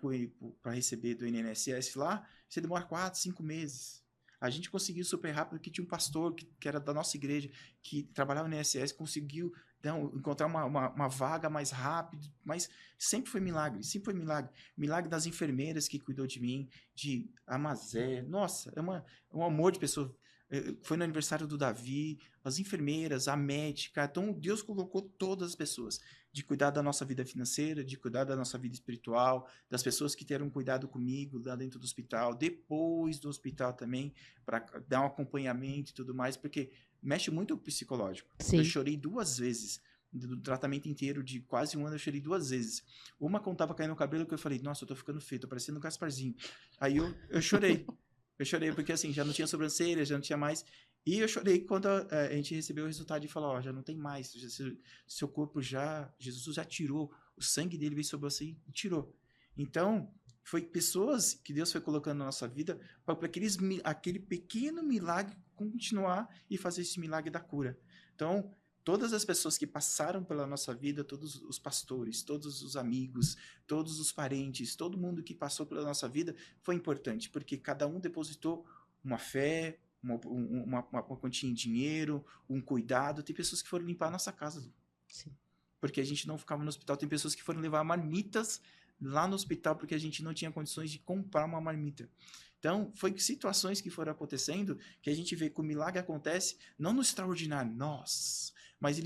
para receber do INSS lá, você demora 4, 5 meses. A gente conseguiu super rápido, que tinha um pastor que era da nossa igreja, que trabalhava no INSS, conseguiu encontrar uma vaga mais rápido, mas sempre foi milagre. Milagre das enfermeiras que cuidou de mim, de Amazé. Nossa, é um amor de pessoa. Foi no aniversário do Davi, as enfermeiras, a médica. Então, Deus colocou todas as pessoas de cuidar da nossa vida financeira, de cuidar da nossa vida espiritual, das pessoas que tiveram cuidado comigo lá dentro do hospital, depois do hospital também, para dar um acompanhamento e tudo mais, porque mexe muito o psicológico. Sim. Eu chorei 2 vezes. Do tratamento inteiro de quase 1 ano, eu chorei 2 vezes. Uma, quando tava caindo o cabelo, que eu falei, nossa, eu tô ficando feio, tô parecendo um Gasparzinho. Aí eu chorei. Eu chorei porque, assim, já não tinha sobrancelha, já não tinha mais. E eu chorei quando a gente recebeu o resultado e falou, ó, já não tem mais. Seu corpo Jesus já tirou. O sangue dele veio sobre você e tirou. Então, foi pessoas que Deus foi colocando na nossa vida para aquele pequeno milagre continuar e fazer esse milagre da cura. Então, todas as pessoas que passaram pela nossa vida, todos os pastores, todos os amigos, todos os parentes, todo mundo que passou pela nossa vida foi importante, porque cada um depositou uma fé, uma quantia em dinheiro, um cuidado. Tem pessoas que foram limpar a nossa casa, Lu. Sim. Porque a gente não ficava no hospital. Tem pessoas que foram levar marmitas lá no hospital porque a gente não tinha condições de comprar uma marmita. Então, foi situações que foram acontecendo que a gente vê que o milagre acontece não no extraordinário, mas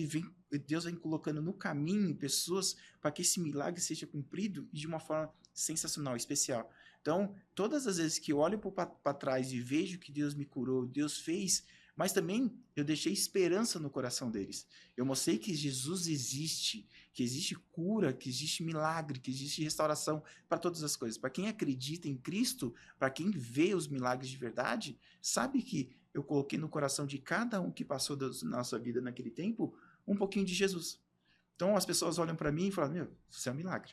Deus vem colocando no caminho pessoas para que esse milagre seja cumprido de uma forma sensacional, especial. Então, todas as vezes que eu olho para trás e vejo que Deus me curou, Deus fez, mas também eu deixei esperança no coração deles. Eu mostrei que Jesus existe, que existe cura, que existe milagre, que existe restauração para todas as coisas. Para quem acredita em Cristo, para quem vê os milagres de verdade, sabe que eu coloquei no coração de cada um que passou da nossa vida naquele tempo um pouquinho de Jesus. Então, as pessoas olham para mim e falam, meu, isso é um milagre.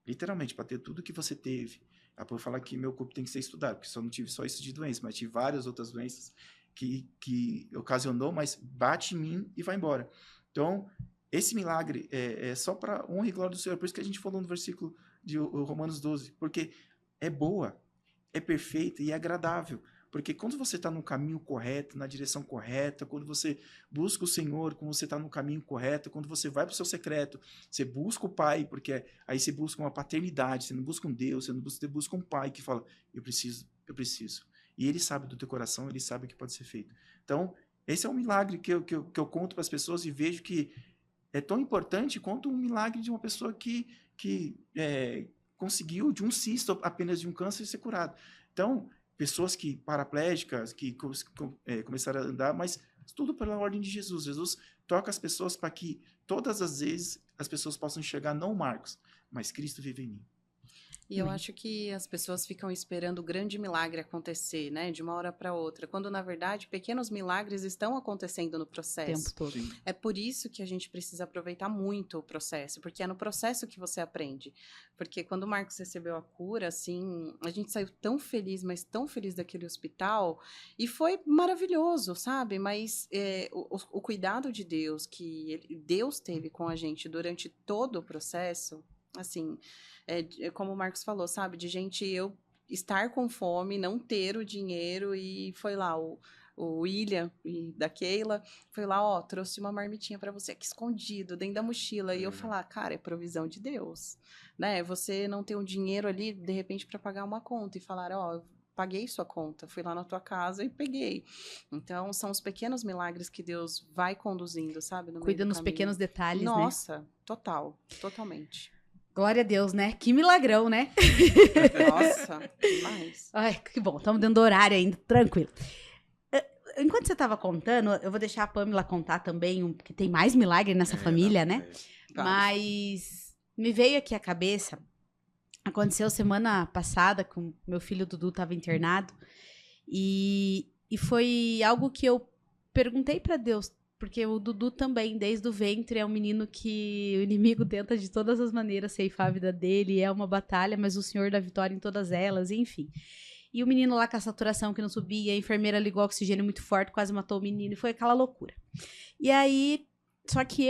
Literalmente, para ter tudo que você teve. A por falar que meu corpo tem que ser estudado, porque só não tive só isso de doença, mas tive várias outras doenças que ocasionou, mas bate em mim e vai embora. Então, esse milagre é só para honra e glória do Senhor. Por isso que a gente falou no versículo de Romanos 12, porque é boa, é perfeita e é agradável. Porque quando você está no caminho correto, na direção correta, quando você busca o Senhor, quando você está no caminho correto, quando você vai para o seu secreto, você busca o Pai, porque aí você busca uma paternidade, você não busca um Deus, você busca um Pai que fala, eu preciso. E Ele sabe do teu coração, Ele sabe o que pode ser feito. Então, esse é um milagre que eu conto para as pessoas e vejo que é tão importante quanto um milagre de uma pessoa que conseguiu de um cisto, apenas de um câncer, ser curado. Então, pessoas paraplégicas, que começaram a andar, mas tudo pela ordem de Jesus. Jesus toca as pessoas para que todas as vezes as pessoas possam enxergar não Marcos, mas Cristo vive em mim. E eu acho que as pessoas ficam esperando o grande milagre acontecer, né? De uma hora para outra. Quando, na verdade, pequenos milagres estão acontecendo no processo. O tempo todo. Sim. É por isso que a gente precisa aproveitar muito o processo, porque é no processo que você aprende. Porque quando o Marcos recebeu a cura, assim, a gente saiu tão feliz, mas tão feliz daquele hospital, e foi maravilhoso, sabe? Mas o cuidado de Deus, Deus teve com a gente durante todo o processo, assim, como o Marcos falou, sabe? De gente, eu estar com fome, não ter o dinheiro, e foi lá o William e da Keila, foi lá, ó, trouxe uma marmitinha pra você aqui escondido, dentro da mochila, e eu falar, cara, é provisão de Deus, né? Você não ter um dinheiro ali, de repente, pra pagar uma conta, e falar, ó, paguei sua conta, fui lá na tua casa e peguei. Então, são os pequenos milagres que Deus vai conduzindo, sabe? No Cuida meio do nos caminho. pequenos detalhes, né? Nossa, totalmente. Glória a Deus, né? Que milagrão, né? Nossa, demais. Ai, que bom. Estamos dentro do horário ainda, tranquilo. Enquanto você estava contando, eu vou deixar a Pamela contar também, porque tem mais milagre nessa família, né? Mas me veio aqui à cabeça, aconteceu semana passada, com meu filho Dudu estava internado, e foi algo que eu perguntei para Deus, porque o Dudu também, desde o ventre, é um menino que o inimigo tenta de todas as maneiras ceifar a vida dele, é uma batalha, mas o Senhor dá vitória em todas elas, enfim. E o menino lá com a saturação que não subia, a enfermeira ligou oxigênio muito forte, quase matou o menino, e foi aquela loucura. E aí, só que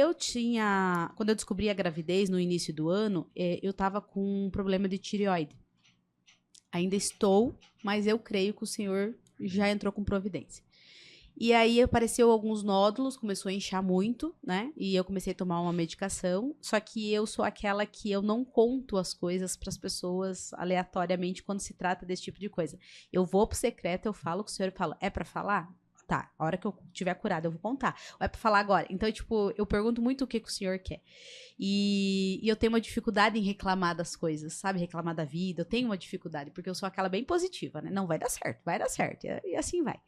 quando eu descobri a gravidez no início do ano, eu tava com um problema de tireoide. Ainda estou, mas eu creio que o Senhor já entrou com providência. E aí apareceu alguns nódulos, começou a inchar muito, né? E eu comecei a tomar uma medicação. Só que eu sou aquela que eu não conto as coisas para as pessoas aleatoriamente quando se trata desse tipo de coisa. Eu vou pro secreto, eu falo com o senhor e falo, é para falar? Tá, a hora que eu tiver curada eu vou contar. Ou é pra falar agora? Então, eu pergunto muito o que o senhor quer. E eu tenho uma dificuldade em reclamar das coisas, sabe? Reclamar da vida, eu tenho uma dificuldade, porque eu sou aquela bem positiva, né? Não, vai dar certo. E assim vai.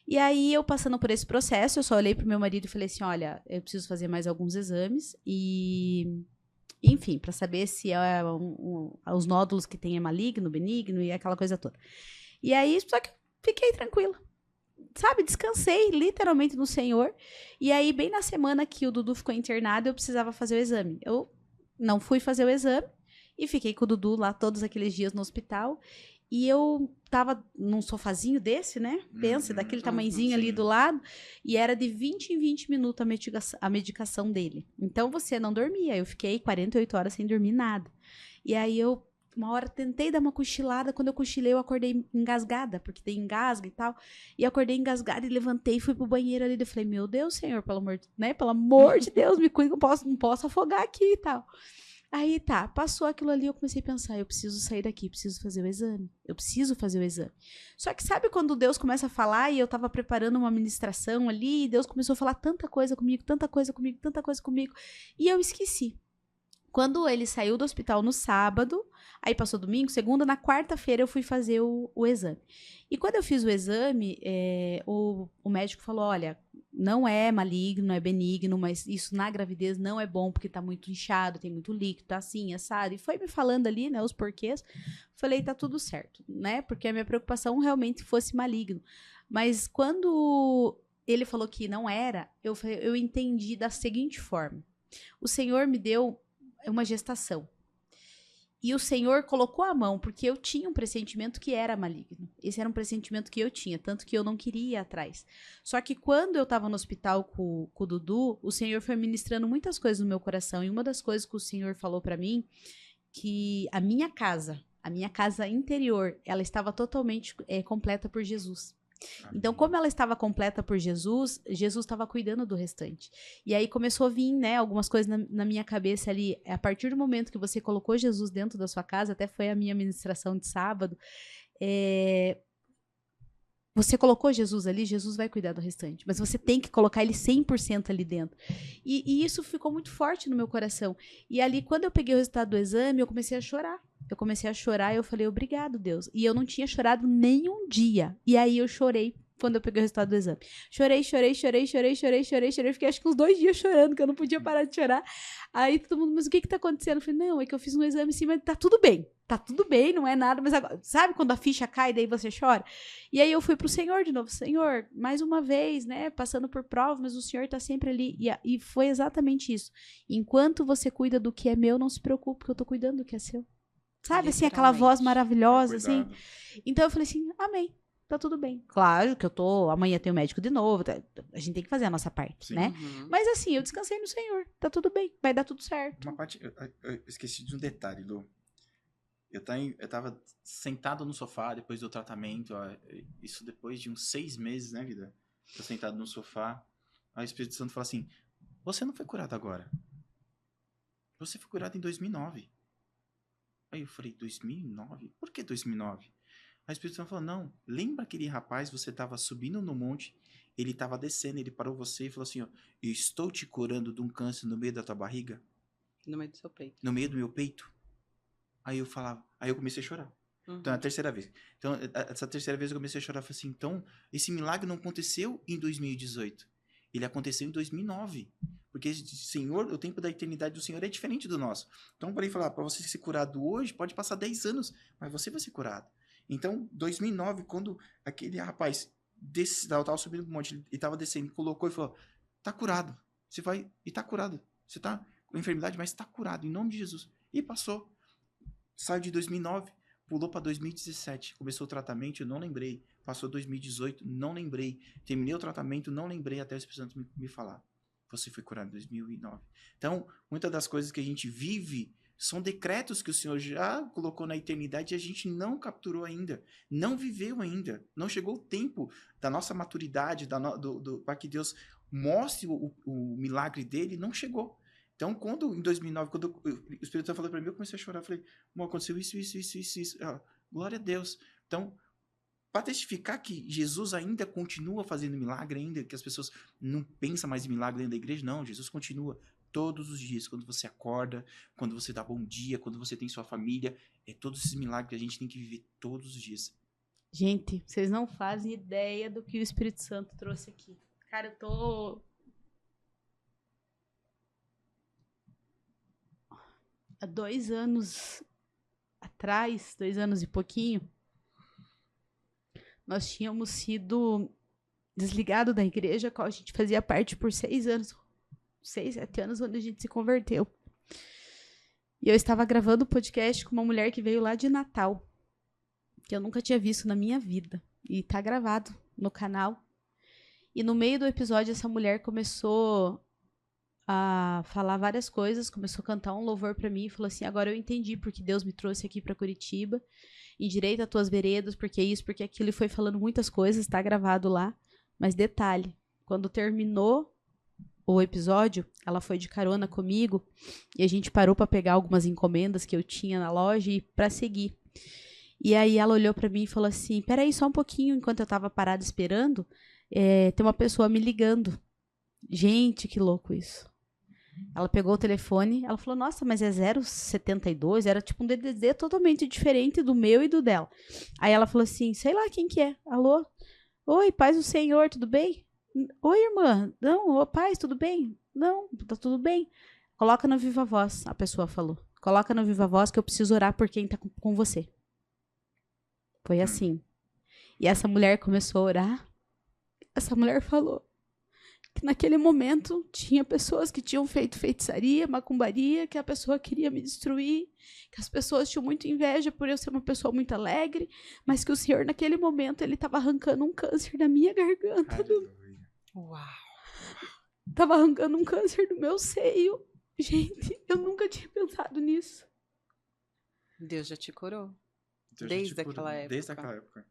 E aí, eu passando por esse processo, eu só olhei pro meu marido e falei assim, olha, eu preciso fazer mais alguns exames e... Enfim, para saber se os nódulos que tem é maligno, benigno e aquela coisa toda. E aí, só que fiquei tranquila. Sabe, descansei literalmente no Senhor. E aí, bem na semana que o Dudu ficou internado, eu precisava fazer o exame. Eu não fui fazer o exame e fiquei com o Dudu lá todos aqueles dias no hospital. E eu tava num sofazinho desse, né? Pensa, daquele tamanhozinho ali do lado. E era de 20 em 20 minutos a medicação dele. Então, você não dormia. Eu fiquei 48 horas sem dormir nada. E aí, uma hora tentei dar uma cochilada. Quando eu cochilei, eu acordei engasgada, porque tem engasga e tal. E acordei engasgada e levantei e fui pro banheiro ali. Eu falei, meu Deus, Senhor, pelo amor de Deus, me cuida, não posso afogar aqui e tal. Aí tá, passou aquilo ali, eu comecei a pensar, eu preciso sair daqui, preciso fazer o exame. Só que sabe quando Deus começa a falar e eu tava preparando uma ministração ali, e Deus começou a falar tanta coisa comigo, e eu esqueci. Quando ele saiu do hospital no sábado, aí passou domingo, segunda, na quarta-feira eu fui fazer o exame. E quando eu fiz o exame, o médico falou, olha, não é maligno, não é benigno, mas isso na gravidez não é bom, porque tá muito inchado, tem muito líquido, tá assim, assado. E foi me falando ali, né, os porquês. Falei, tá tudo certo, né, porque a minha preocupação realmente fosse maligno. Mas quando ele falou que não era, eu entendi da seguinte forma. O Senhor me deu uma gestação. E o Senhor colocou a mão, porque eu tinha um pressentimento que era maligno. Esse era um pressentimento que eu tinha, tanto que eu não queria ir atrás. Só que quando eu estava no hospital com o Dudu, o Senhor foi ministrando muitas coisas no meu coração. E uma das coisas que o Senhor falou para mim, que a minha casa interior, ela estava totalmente completa por Jesus. Então, como ela estava completa por Jesus, Jesus estava cuidando do restante. E aí começou a vir, né, algumas coisas na minha cabeça ali. A partir do momento que você colocou Jesus dentro da sua casa, até foi a minha ministração de sábado, você colocou Jesus ali, Jesus vai cuidar do restante. Mas você tem que colocar ele 100% ali dentro. E isso ficou muito forte no meu coração. E ali, quando eu peguei o resultado do exame, eu comecei a chorar. E eu falei, obrigado, Deus. E eu não tinha chorado nem um dia. E aí eu chorei quando eu peguei o resultado do exame. Chorei. Fiquei acho que uns 2 dias chorando, que eu não podia parar de chorar. Aí todo mundo, mas o que tá acontecendo? Eu falei, não, é que eu fiz um exame sim, mas tá tudo bem. Tá tudo bem, não é nada, mas agora, sabe quando a ficha cai, daí você chora? E aí eu fui pro Senhor de novo. Senhor, mais uma vez, né, passando por prova, mas o Senhor tá sempre ali. E foi exatamente isso. Enquanto você cuida do que é meu, não se preocupe, que eu tô cuidando do que é seu. Sabe, assim, aquela voz maravilhosa, assim. Então eu falei assim, amém, tá tudo bem. Claro que amanhã tem o médico de novo, a gente tem que fazer a nossa parte, Sim. né? Mas assim, eu descansei no Senhor, tá tudo bem, vai dar tudo certo. Uma parte, eu esqueci de um detalhe, Lu. Eu tava sentado no sofá depois do tratamento, isso depois de uns 6 meses, né, vida? Tô sentado no sofá, aí o Espírito Santo fala assim, você não foi curado agora. Você foi curado em 2009. Aí eu falei, 2009? Por que 2009? Aí o Espírito Santo falou, não, lembra aquele rapaz, você estava subindo no monte, ele estava descendo, ele parou você e falou assim, ó, eu estou te curando de um câncer no meio da tua barriga? No meio do seu peito. No meio do meu peito? Aí eu comecei a chorar. Então, é a terceira vez. Então, essa terceira vez eu comecei a chorar, falei assim, então, esse milagre não aconteceu em 2018. Ele aconteceu em 2009. Porque, Senhor, o tempo da eternidade do Senhor é diferente do nosso. Então, para ele falar, para você ser curado hoje, pode passar 10 anos, mas você vai ser curado. Então, 2009, quando aquele rapaz estava subindo pro monte, ele estava descendo, colocou e falou, tá curado. Você vai, e tá curado. Você tá com enfermidade, mas tá curado, em nome de Jesus. E passou. Saiu de 2009, pulou para 2017, começou o tratamento, eu não lembrei. Passou 2018, não lembrei. Terminei o tratamento, não lembrei até o Espírito Santo me falar. Você foi curado em 2009. Então, muitas das coisas que a gente vive são decretos que o Senhor já colocou na eternidade e a gente não capturou ainda, não viveu ainda. Não chegou o tempo da nossa maturidade, para que Deus mostre o milagre dele, não chegou. Então, em 2009, quando o Espírito Santo falou para mim, eu comecei a chorar. Eu falei, aconteceu isso. Glória a Deus. Então, para testificar que Jesus ainda continua fazendo milagre, ainda que as pessoas não pensam mais em milagre dentro da igreja, não, Jesus continua todos os dias. Quando você acorda, quando você dá bom dia, quando você tem sua família, todos esses milagres que a gente tem que viver todos os dias. Gente, vocês não fazem ideia do que o Espírito Santo trouxe aqui. Cara, eu tô... Há 2 anos atrás, 2 anos e pouquinho, nós tínhamos sido desligados da igreja, a qual a gente fazia parte por 6 anos. 6, 7 anos, quando a gente se converteu. E eu estava gravando o podcast com uma mulher que veio lá de Natal, que eu nunca tinha visto na minha vida. E tá gravado no canal. E no meio do episódio, essa mulher começou a falar várias coisas, começou a cantar um louvor pra mim e falou assim, agora eu entendi porque Deus me trouxe aqui pra Curitiba, endireita as tuas veredas, porque isso, porque aquilo, e foi falando muitas coisas, tá gravado lá, mas detalhe, quando terminou o episódio, ela foi de carona comigo e a gente parou pra pegar algumas encomendas que eu tinha na loja e pra seguir. E aí ela olhou pra mim e falou assim, peraí só um pouquinho, enquanto eu tava parada esperando, tem uma pessoa me ligando. Gente, que louco isso. Ela pegou o telefone, ela falou, nossa, mas é 072, era tipo um DDD totalmente diferente do meu e do dela. Aí ela falou assim, sei lá quem que é, alô? Oi, paz do Senhor, tudo bem? Oi, irmã, não, ô, paz, tudo bem? Não, tá tudo bem. Coloca no Viva Voz, a pessoa falou. Coloca no Viva Voz que eu preciso orar por quem tá com você. Foi assim. E essa mulher começou a orar, essa mulher falou, que naquele momento tinha pessoas que tinham feito feitiçaria, macumbaria, que a pessoa queria me destruir, que as pessoas tinham muita inveja por eu ser uma pessoa muito alegre, mas que o Senhor, naquele momento, ele estava arrancando um câncer da minha garganta. Aleluia. Uau. Estava arrancando um câncer do meu seio. Gente, eu nunca tinha pensado nisso. Deus já te curou. Deus já te Desde curou, aquela época. Desde aquela época.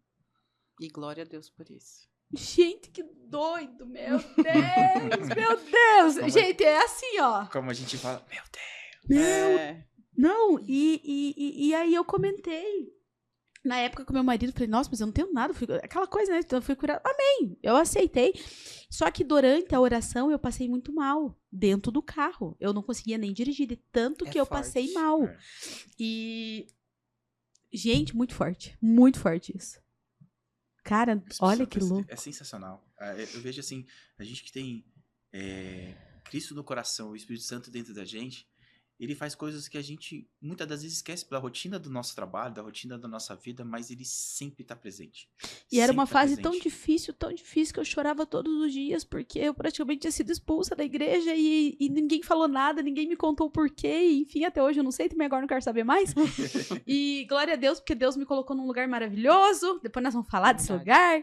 E glória a Deus por isso. Gente, que doido, meu Deus, meu Deus. Gente, é assim, ó. Como a gente fala, meu Deus. Não, e aí eu comentei. Na época com meu marido, falei, nossa, mas eu não tenho nada. Aquela coisa, né? Então eu fui curada. Amém. Eu aceitei. Só que durante a oração eu passei muito mal. Dentro do carro. Eu não conseguia nem dirigir. De tanto que eu passei mal. É. E. Gente, muito forte. Muito forte isso. Cara, olha que louco. É sensacional. Eu vejo assim, a gente que tem Cristo no coração, o Espírito Santo dentro da gente, ele faz coisas que a gente muitas das vezes esquece da rotina do nosso trabalho, da rotina da nossa vida, mas ele sempre está presente. E era uma Sempre tá fase presente. tão difícil, que eu chorava todos os dias, porque eu praticamente tinha sido expulsa da igreja e ninguém falou nada, ninguém me contou o porquê, e, enfim, até hoje eu não sei, também agora não quero saber mais. E glória a Deus, porque Deus me colocou num lugar maravilhoso, depois nós vamos falar desse lugar,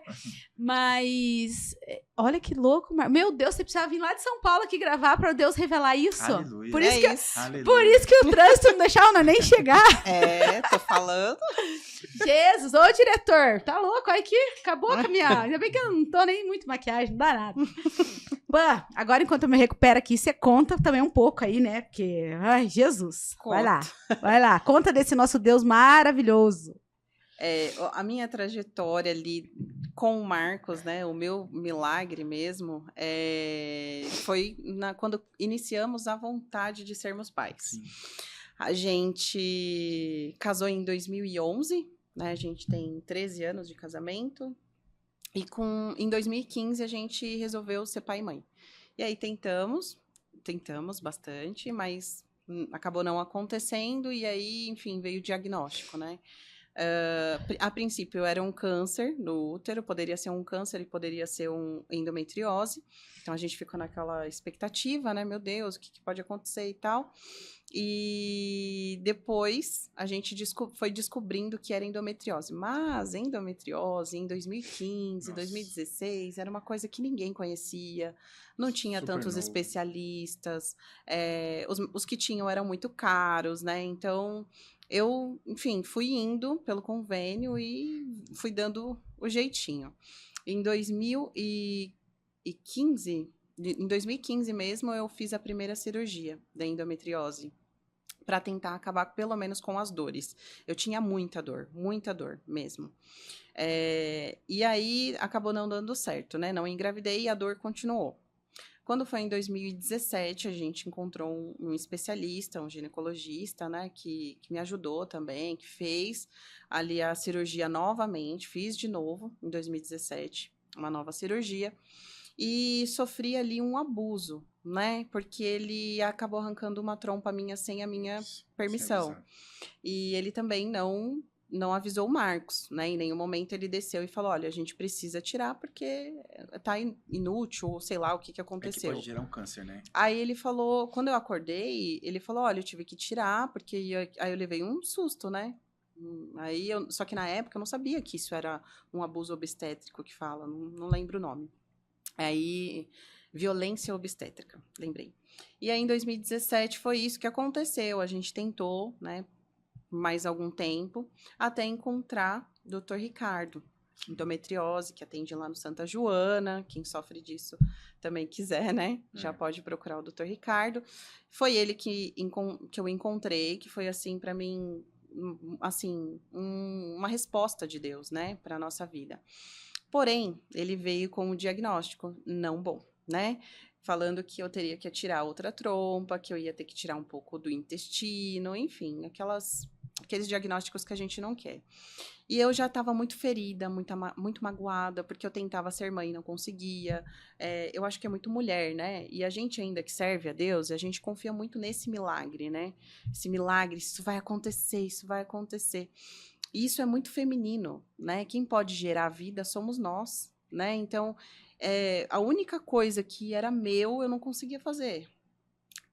mas olha que louco, meu Deus, você precisava vir lá de São Paulo aqui gravar para Deus revelar isso. Aleluia. Por isso, isso. Aleluia. por isso que o trânsito não deixava nós nem chegar. Tô falando. Jesus, ô diretor, tá louco? Olha aqui, acabou a minha... Ainda bem que eu não tô nem muito maquiagem, não dá nada. Pô, agora enquanto eu me recupero aqui, você conta também um pouco aí, né? Porque, ai, Jesus, vai lá, conta desse nosso Deus maravilhoso. A minha trajetória ali com o Marcos, né? O meu milagre mesmo, foi quando iniciamos a vontade de sermos pais. Sim. A gente casou em 2011, né? A gente tem 13 anos de casamento. E em 2015 a gente resolveu ser pai e mãe. E aí tentamos bastante, mas acabou não acontecendo. E aí, enfim, veio o diagnóstico, né? A princípio era um câncer no útero, poderia ser um câncer e poderia ser uma endometriose. Então a gente ficou naquela expectativa, né? Meu Deus, o que pode acontecer e tal. E depois a gente foi descobrindo que era endometriose. Mas endometriose em 2015, 2016, era uma coisa que ninguém conhecia, não tinha Super tantos novo. especialistas, os que tinham eram muito caros, né? Então eu, enfim, fui indo pelo convênio e fui dando o jeitinho. Em 2015 mesmo, eu fiz a primeira cirurgia da endometriose para tentar acabar pelo menos com as dores. Eu tinha muita dor mesmo. E aí acabou não dando certo, né? Não engravidei e a dor continuou. Quando foi em 2017, a gente encontrou um especialista, um ginecologista, né, que me ajudou também, que fez ali a cirurgia novamente, fiz de novo em 2017, uma nova cirurgia, e sofri ali um abuso, né, porque ele acabou arrancando uma trompa minha sem a minha permissão. E ele também não avisou o Marcos, né? Em nenhum momento ele desceu e falou, olha, a gente precisa tirar porque tá inútil, ou sei lá o que aconteceu. É que pode gerar um câncer, né? Aí ele falou, quando eu acordei, ele falou, olha, eu tive que tirar, porque aí eu levei um susto, né? Só que na época eu não sabia que isso era um abuso obstétrico que fala, não lembro o nome. Aí, violência obstétrica, lembrei. E aí em 2017 foi isso que aconteceu, a gente tentou, né? Mais algum tempo, até encontrar o Dr. Ricardo, endometriose, que atende lá no Santa Joana, quem sofre disso também quiser, né, já pode procurar o Dr. Ricardo. Foi ele que eu encontrei, que foi, assim, para mim, assim, uma resposta de Deus, né, para nossa vida. Porém, ele veio com um diagnóstico não bom, né, falando que eu teria que tirar outra trompa, que eu ia ter que tirar um pouco do intestino, enfim, aqueles diagnósticos que a gente não quer. E eu já estava muito ferida, muito magoada, porque eu tentava ser mãe e não conseguia. Eu acho que é muito mulher, né? E a gente ainda que serve a Deus, a gente confia muito nesse milagre, né? Esse milagre, isso vai acontecer, isso vai acontecer. E isso é muito feminino, né? Quem pode gerar vida somos nós, né? Então, a única coisa que era meu, eu não conseguia fazer.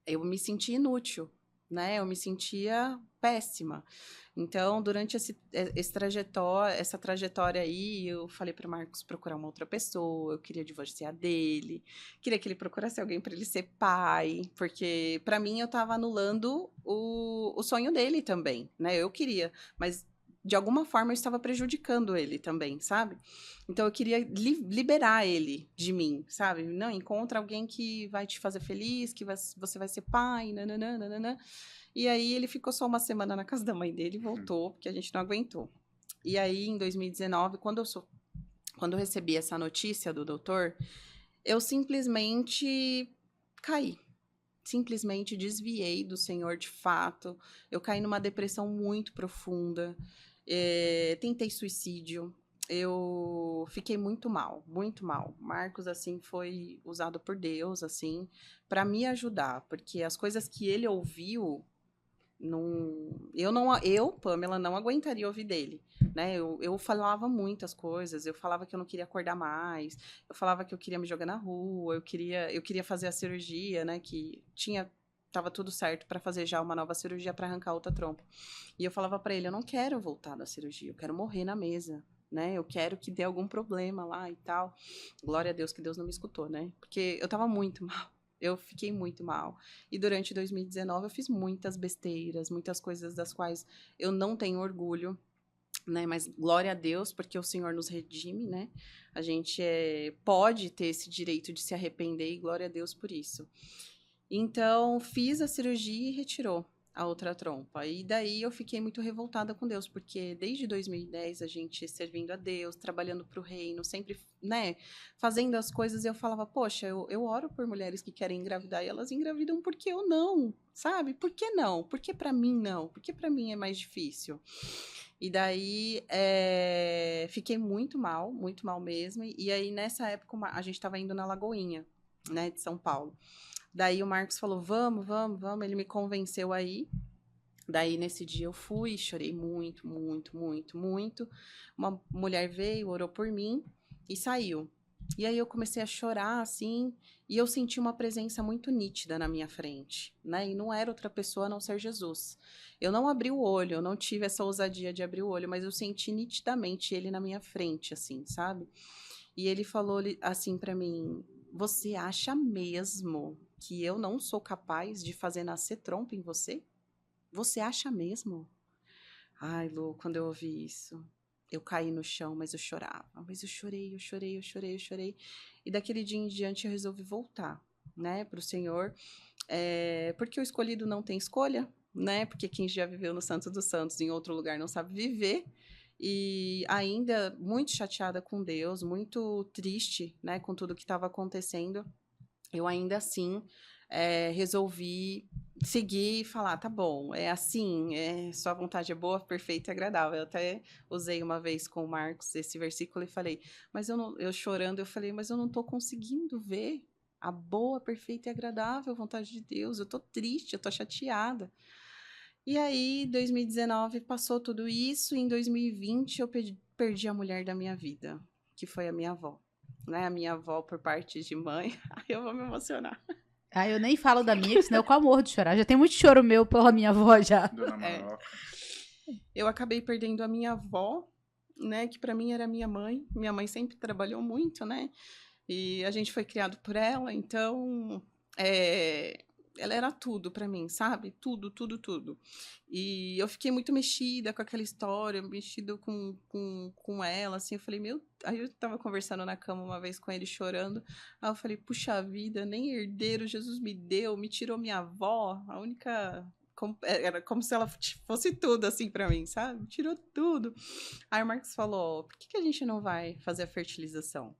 Eu me sentia inútil, né? Eu me sentia péssima. Então, durante essa trajetória aí, eu falei para o Marcos procurar uma outra pessoa, eu queria divorciar dele, queria que ele procurasse alguém para ele ser pai, porque para mim eu estava anulando o sonho dele também, né? Eu queria, mas de alguma forma eu estava prejudicando ele também, sabe? Então eu queria liberar ele de mim, sabe? Não, encontra alguém que vai te fazer feliz, você vai ser pai, nananã, nananã. E aí ele ficou só uma semana na casa da mãe dele e voltou, porque a gente não aguentou. E aí, em 2019, quando eu recebi essa notícia do doutor, eu simplesmente caí. Simplesmente desviei do Senhor de fato. Eu caí numa depressão muito profunda. Tentei suicídio. Eu fiquei muito mal, muito mal. Marcos, assim, foi usado por Deus, assim, para me ajudar, porque as coisas que ele ouviu, eu, Pamela, não aguentaria ouvir dele, né? Eu falava muitas coisas, eu falava que eu não queria acordar mais, eu falava que eu queria me jogar na rua, eu queria fazer a cirurgia, né? Tava tudo certo para fazer já uma nova cirurgia para arrancar outra trompa. E eu falava para ele, eu não quero voltar da cirurgia, eu quero morrer na mesa, né? Eu quero que dê algum problema lá e tal. Glória a Deus que Deus não me escutou, né? Porque eu tava muito mal. Eu fiquei muito mal. E durante 2019 eu fiz muitas besteiras, muitas coisas das quais eu não tenho orgulho, né? Mas glória a Deus, porque o Senhor nos redime, né? A gente pode ter esse direito de se arrepender e glória a Deus por isso. Então, fiz a cirurgia e retirou a outra trompa. E daí eu fiquei muito revoltada com Deus, porque desde 2010 a gente servindo a Deus, trabalhando para o reino, sempre, né, fazendo as coisas, eu falava, poxa, eu oro por mulheres que querem engravidar e elas engravidam, por que eu não? Sabe? Por que não? Por que para mim não? Por que para mim é mais difícil? E daí fiquei muito mal mesmo. E aí nessa época a gente estava indo na Lagoinha, né, de São Paulo. Daí o Marcos falou, vamos, ele me convenceu aí. Daí nesse dia eu fui, chorei muito, muito, muito, muito. Uma mulher veio, orou por mim e saiu. E aí eu comecei a chorar, assim, e eu senti uma presença muito nítida na minha frente, né? E não era outra pessoa a não ser Jesus. Eu não abri o olho, eu não tive essa ousadia de abrir o olho, mas eu senti nitidamente ele na minha frente, assim, sabe? E ele falou assim pra mim, você acha mesmo que eu não sou capaz de fazer nascer trompa em você? Você acha mesmo? Ai, Lu, quando eu ouvi isso, eu caí no chão, mas eu chorava. Mas eu chorei, eu chorei, eu chorei, eu chorei. E daquele dia em diante eu resolvi voltar, né, pro Senhor. Porque o escolhido não tem escolha, né? Porque quem já viveu no Santo dos Santos em outro lugar não sabe viver. E ainda muito chateada com Deus, muito triste, né, com tudo que estava acontecendo, eu ainda assim resolvi seguir e falar, tá bom, é assim, sua vontade é boa, perfeita e agradável. Eu até usei uma vez com o Marcos esse versículo e falei, mas eu chorando, eu falei, mas eu não tô conseguindo ver a boa, perfeita e agradável vontade de Deus, eu tô triste, eu tô chateada. E aí, 2019 passou tudo isso, e em 2020 eu perdi a mulher da minha vida, que foi a minha avó, né? A minha avó por parte de mãe. Ai, eu vou me emocionar. Ah, eu nem falo da minha, senão eu com morro de chorar. Já tem muito choro meu pela minha avó já. Dona Maroca. Eu acabei perdendo a minha avó, né? Que para mim era minha mãe. Minha mãe sempre trabalhou muito, né? E a gente foi criado por ela, então ela era tudo para mim, sabe? Tudo, tudo, tudo. E eu fiquei muito mexida com aquela história, mexida com ela, assim. Eu falei, Aí eu tava conversando na cama uma vez com ele, chorando. Aí eu falei, puxa vida, nem herdeiro Jesus me deu, me tirou minha avó, a única. Era como se ela fosse tudo, assim, para mim, sabe? Tirou tudo. Aí o Marcos falou, por que a gente não vai fazer a fertilização?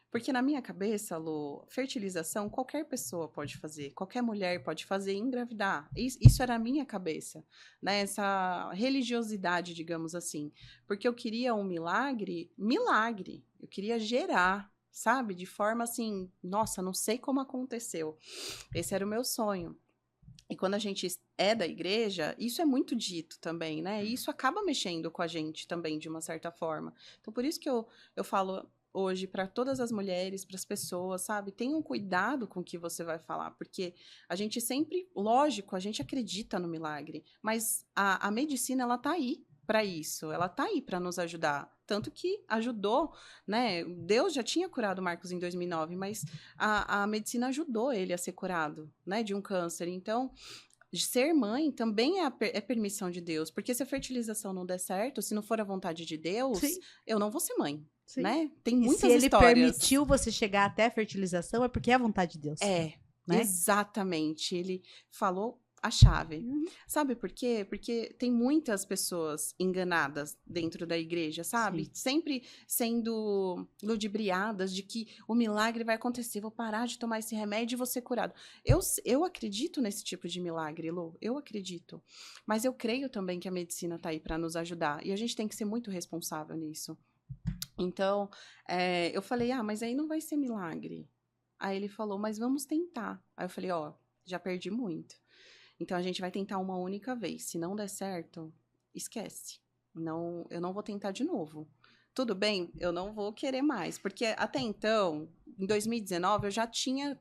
Porque na minha cabeça, Lu, fertilização qualquer pessoa pode fazer, qualquer mulher pode fazer e engravidar. Isso era a minha cabeça, né? Essa religiosidade, digamos assim. Porque eu queria um milagre. Eu queria gerar, sabe? De forma assim, nossa, não sei como aconteceu. Esse era o meu sonho. E quando a gente é da igreja, isso é muito dito também, né? E isso acaba mexendo com a gente também, de uma certa forma. Então, por isso que eu falo, hoje para todas as mulheres, para as pessoas, sabe? Tenham cuidado com o que você vai falar, porque a gente sempre, lógico, a gente acredita no milagre, mas a medicina, ela tá aí para isso, ela tá aí para nos ajudar. Tanto que ajudou, né? Deus já tinha curado Marcos em 2009, mas a medicina ajudou ele a ser curado, né? De um câncer. Então, ser mãe também é permissão de Deus, porque se a fertilização não der certo, se não for a vontade de Deus, Sim. eu não vou ser mãe, Sim. né? Tem E muitas se ele histórias. permitiu você chegar até a fertilização, é porque é a vontade de Deus. É, né? Exatamente. Ele falou a chave. Uhum. Sabe por quê? Porque tem muitas pessoas enganadas dentro da igreja, sabe? Sim. Sempre sendo ludibriadas de que o milagre vai acontecer, vou parar de tomar esse remédio e vou ser curado. Eu acredito nesse tipo de milagre, Lu, eu acredito. Mas eu creio também que a medicina tá aí para nos ajudar. E a gente tem que ser muito responsável nisso. Então, eu falei, mas aí não vai ser milagre. Aí ele falou, mas vamos tentar. Aí eu falei, já perdi muito. Então, a gente vai tentar uma única vez. Se não der certo, esquece. Não, eu não vou tentar de novo. Tudo bem, eu não vou querer mais. Porque até então, em 2019, eu já tinha...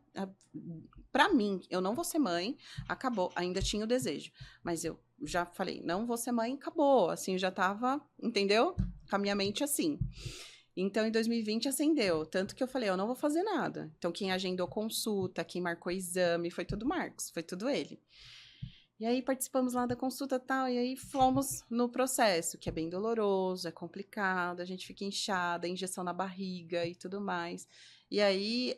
Pra mim, eu não vou ser mãe, acabou. Ainda tinha o desejo. Mas eu já falei, não vou ser mãe, acabou. Assim, eu já tava, entendeu? Com a minha mente assim. Então, em 2020, acendeu. Tanto que eu falei, eu não vou fazer nada. Então, quem agendou consulta, quem marcou exame, foi tudo Marcos, foi tudo ele. E aí, participamos lá da consulta e tal, e aí fomos no processo, que é bem doloroso, é complicado, a gente fica inchada, injeção na barriga e tudo mais. E aí,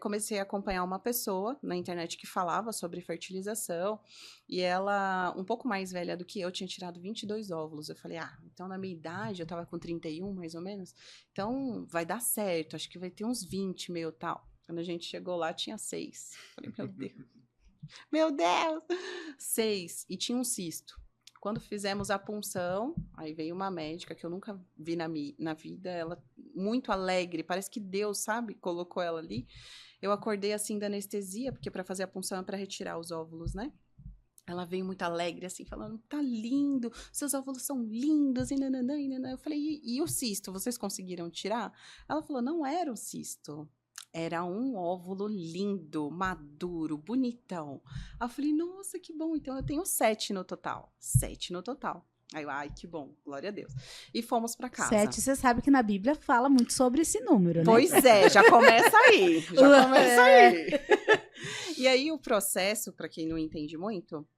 comecei a acompanhar uma pessoa na internet que falava sobre fertilização, e ela, um pouco mais velha do que eu, tinha tirado 22 óvulos. Eu falei, então na minha idade, eu tava com 31, mais ou menos, então vai dar certo, acho que vai ter uns 20, meu, tal. Quando a gente chegou lá, tinha 6. Falei, meu Deus. Meu Deus! 6. E tinha um cisto. Quando fizemos a punção, aí veio uma médica que eu nunca vi na vida, ela muito alegre, parece que Deus, sabe, colocou ela ali. Eu acordei assim da anestesia, porque para fazer a punção é para retirar os óvulos, né? Ela veio muito alegre, assim, falando, tá lindo, seus óvulos são lindos, e nananã, e nananã. Eu falei, e o cisto, vocês conseguiram tirar? Ela falou, não era um cisto. Era um óvulo lindo, maduro, bonitão. Aí eu falei, nossa, que bom. Então, eu tenho 7 no total. 7 no total. Aí eu, ai, que bom, glória a Deus. E fomos pra casa. 7, você sabe que na Bíblia fala muito sobre esse número, né? Pois é, já começa aí. Já começa aí. E aí, o processo, para quem não entende muito,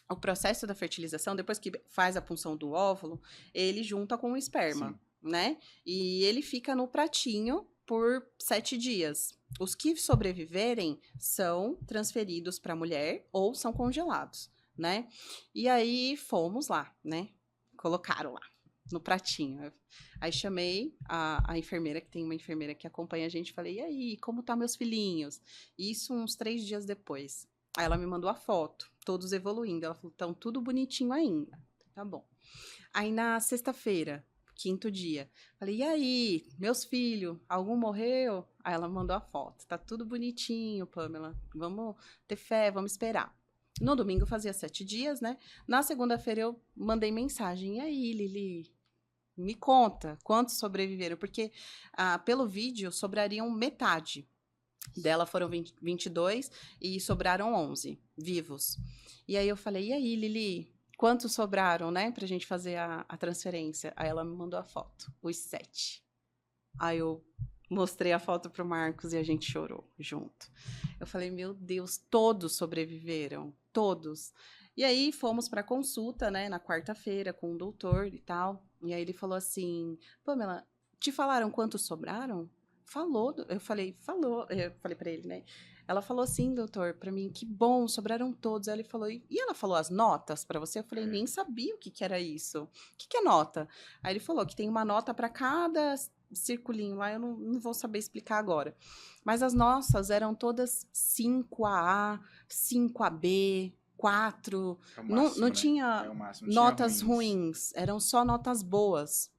o processo da fertilização, depois que faz a punção do óvulo, ele junta com o esperma, né? E ele fica no pratinho por 7 dias. Os que sobreviverem são transferidos para a mulher ou são congelados, né? E aí fomos lá, né? Colocaram lá no pratinho. Aí chamei a enfermeira, que tem uma enfermeira que acompanha a gente, falei, e aí, como tá meus filhinhos? Isso uns 3 dias depois. Aí ela me mandou a foto, todos evoluindo. Ela falou, estão tudo bonitinho ainda. Tá bom. Aí na sexta-feira, 5º dia, falei, e aí, meus filhos, algum morreu? Aí ela mandou a foto, tá tudo bonitinho, Pamela, vamos ter fé, vamos esperar. No domingo fazia 7 dias, né? Na segunda-feira eu mandei mensagem, e aí, Lili, me conta quantos sobreviveram, porque pelo vídeo sobrariam metade. Dela foram 22 e sobraram 11 vivos. E aí eu falei, e aí, Lili, quantos sobraram, né, pra gente fazer a transferência? Aí ela me mandou a foto, os 7. Aí eu mostrei a foto pro Marcos e a gente chorou junto. Eu falei, meu Deus, todos sobreviveram, todos. E aí fomos pra consulta, né, na quarta-feira com o doutor e tal. E aí ele falou assim, Pamela, te falaram quantos sobraram? Falou, eu falei pra ele, né? Ela falou assim, doutor, pra mim, que bom, sobraram todos. Aí ele falou, e ela falou as notas pra você? Eu falei, nem sabia o que era isso. O que é nota? Aí ele falou que tem uma nota pra cada circulinho lá, eu não vou saber explicar agora. Mas as nossas eram todas 5AA, 5AB, 4. É o máximo, Não né? tinha É o máximo, não notas tinha ruins, eram só notas boas.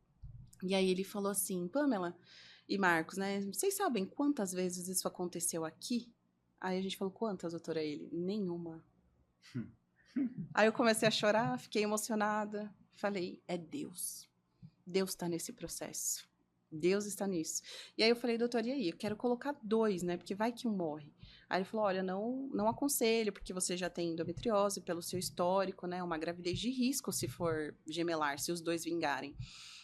E aí ele falou assim, Pamela e Marcos, né? Vocês sabem quantas vezes isso aconteceu aqui? Aí a gente falou, quantas, doutora? Ele, nenhuma. Aí eu comecei a chorar, fiquei emocionada. Falei, é Deus. Deus tá nesse processo. Deus está nisso. E aí eu falei, doutor, e aí? Eu quero colocar 2, né? Porque vai que um morre. Aí ele falou, olha, não aconselho, porque você já tem endometriose pelo seu histórico, né? Uma gravidez de risco se for gemelar, se os 2 vingarem.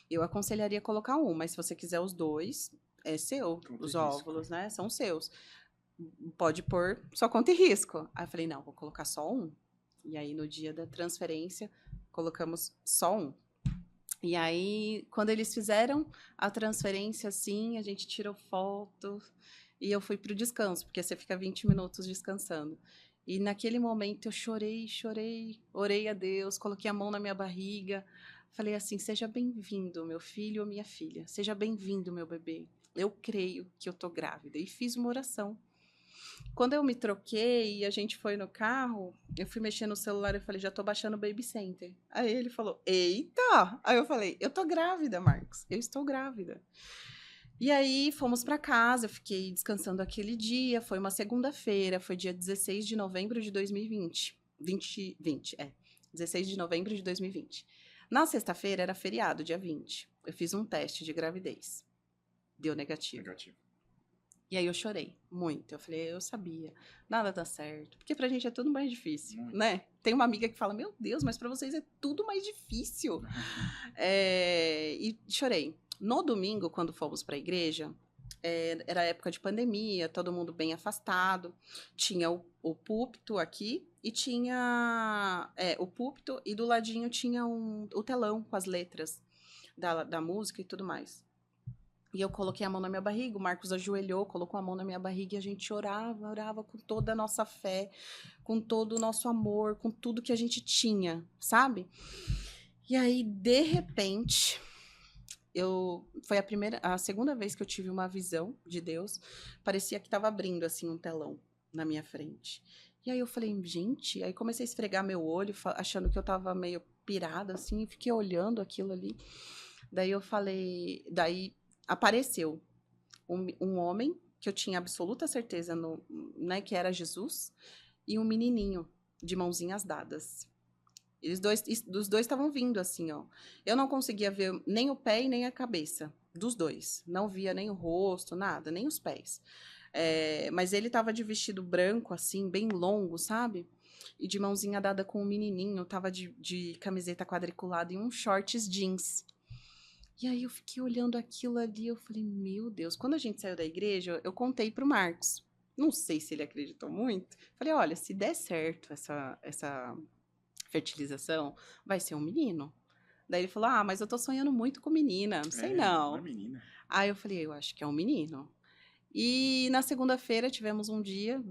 Eu aconselharia colocar um, mas se você quiser os 2, é seu. Os óvulos, né? São seus. Pode pôr só conta e risco. Aí eu falei, não, vou colocar só um. E aí, no dia da transferência, colocamos só um. E aí, quando eles fizeram a transferência, assim, a gente tirou foto e eu fui pro descanso, porque você fica 20 minutos descansando. E naquele momento eu chorei, orei a Deus, coloquei a mão na minha barriga, falei assim, seja bem-vindo, meu filho ou minha filha, seja bem-vindo, meu bebê. Eu creio que eu tô grávida. E fiz uma oração. Quando eu me troquei e a gente foi no carro, eu fui mexer no celular e falei, já tô baixando o Baby Center. Aí ele falou, eita! Aí eu falei, eu tô grávida, Marcos, eu estou grávida. E aí fomos pra casa, eu fiquei descansando aquele dia, foi uma segunda-feira, foi dia 16 de novembro de 2020. 16 de novembro de 2020. Na sexta-feira era feriado, dia 20. Eu fiz um teste de gravidez. Deu negativo. E aí eu chorei muito. Eu falei, eu sabia, nada dá certo. Porque pra gente é tudo mais difícil, né? Tem uma amiga que fala, meu Deus, mas pra vocês é tudo mais difícil. E chorei. No domingo, quando fomos pra igreja, era época de pandemia, todo mundo bem afastado. Tinha o púlpito aqui e tinha o púlpito e do ladinho tinha o telão com as letras da música e tudo mais. E eu coloquei a mão na minha barriga, o Marcos ajoelhou, colocou a mão na minha barriga e a gente orava com toda a nossa fé, com todo o nosso amor, com tudo que a gente tinha, sabe? E aí, de repente, foi a segunda vez que eu tive uma visão de Deus, parecia que estava abrindo, assim, um telão na minha frente. E aí eu falei, gente, aí comecei a esfregar meu olho, achando que eu tava meio pirada, assim, e fiquei olhando aquilo ali. Daí eu falei, apareceu um homem, que eu tinha absoluta certeza né, que era Jesus, e um menininho de mãozinhas dadas. Os dois estavam vindo assim, ó. Eu não conseguia ver nem o pé e nem a cabeça dos dois. Não via nem o rosto, nada, nem os pés. Mas ele estava de vestido branco, assim, bem longo, sabe? E de mãozinha dada com um menininho, tava de camiseta quadriculada e um shorts jeans. E aí eu fiquei olhando aquilo ali, eu falei, meu Deus. Quando a gente saiu da igreja, eu contei pro Marcos. Não sei se ele acreditou muito. Falei, olha, se der certo essa fertilização, vai ser um menino. Daí ele falou, mas eu tô sonhando muito com menina, não sei não. Uma menina. Aí eu falei, eu acho que é um menino. E na segunda-feira tivemos um dia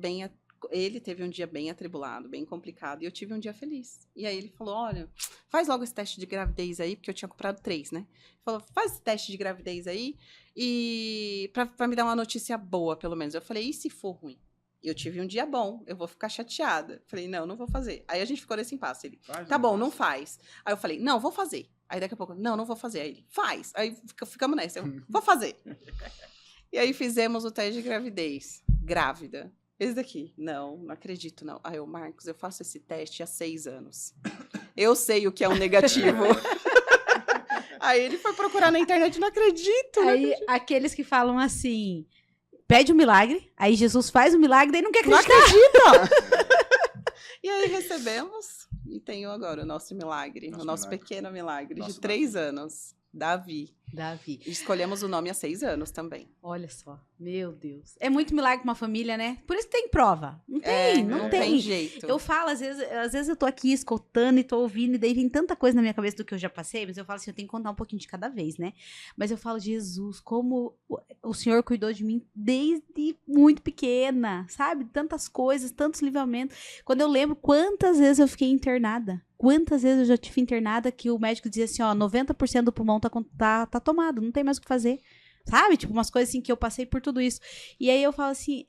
ele teve um dia bem atribulado, bem complicado, e eu tive um dia feliz. E aí ele falou, olha, faz logo esse teste de gravidez aí, porque eu tinha comprado 3, né? Ele falou, faz esse teste de gravidez aí, e pra me dar uma notícia boa, pelo menos. Eu falei, e se for ruim? Eu tive um dia bom, eu vou ficar chateada. Falei, não vou fazer. Aí a gente ficou nesse impasse. Ele, tá bom, não faz. Aí eu falei, não, vou fazer. Aí daqui a pouco, não vou fazer. Aí ele, faz. Aí ficamos nessa, eu vou fazer. E aí fizemos o teste de gravidez. Grávida. Esse daqui. Não acredito, não. Aí eu, Marcos, eu faço esse teste há 6 anos. Eu sei o que é um negativo. Aí ele foi procurar na internet, não acredito. Aqueles que falam assim, pede um milagre, aí Jesus faz o milagre, daí não quer acreditar. Não acredita! E aí recebemos, e tenho agora o nosso milagre, nosso pequeno milagre, de 3 anos. Davi. Escolhemos o nome há 6 anos também. Olha só, meu Deus. É muito milagre pra uma família, né? Por isso que tem prova. Não tem jeito. Eu falo, às vezes eu tô aqui escutando e tô ouvindo, e daí vem tanta coisa na minha cabeça do que eu já passei, mas eu falo assim, eu tenho que contar um pouquinho de cada vez, né? Mas eu falo, Jesus, como o Senhor cuidou de mim desde muito pequena, sabe? Tantas coisas, tantos livramentos. Quando eu lembro quantas vezes eu fiquei internada. Quantas vezes eu já tive internada que o médico dizia assim, 90% do pulmão tá tomado, não tem mais o que fazer. Sabe? Tipo, umas coisas assim que eu passei por tudo isso. E aí eu falo assim,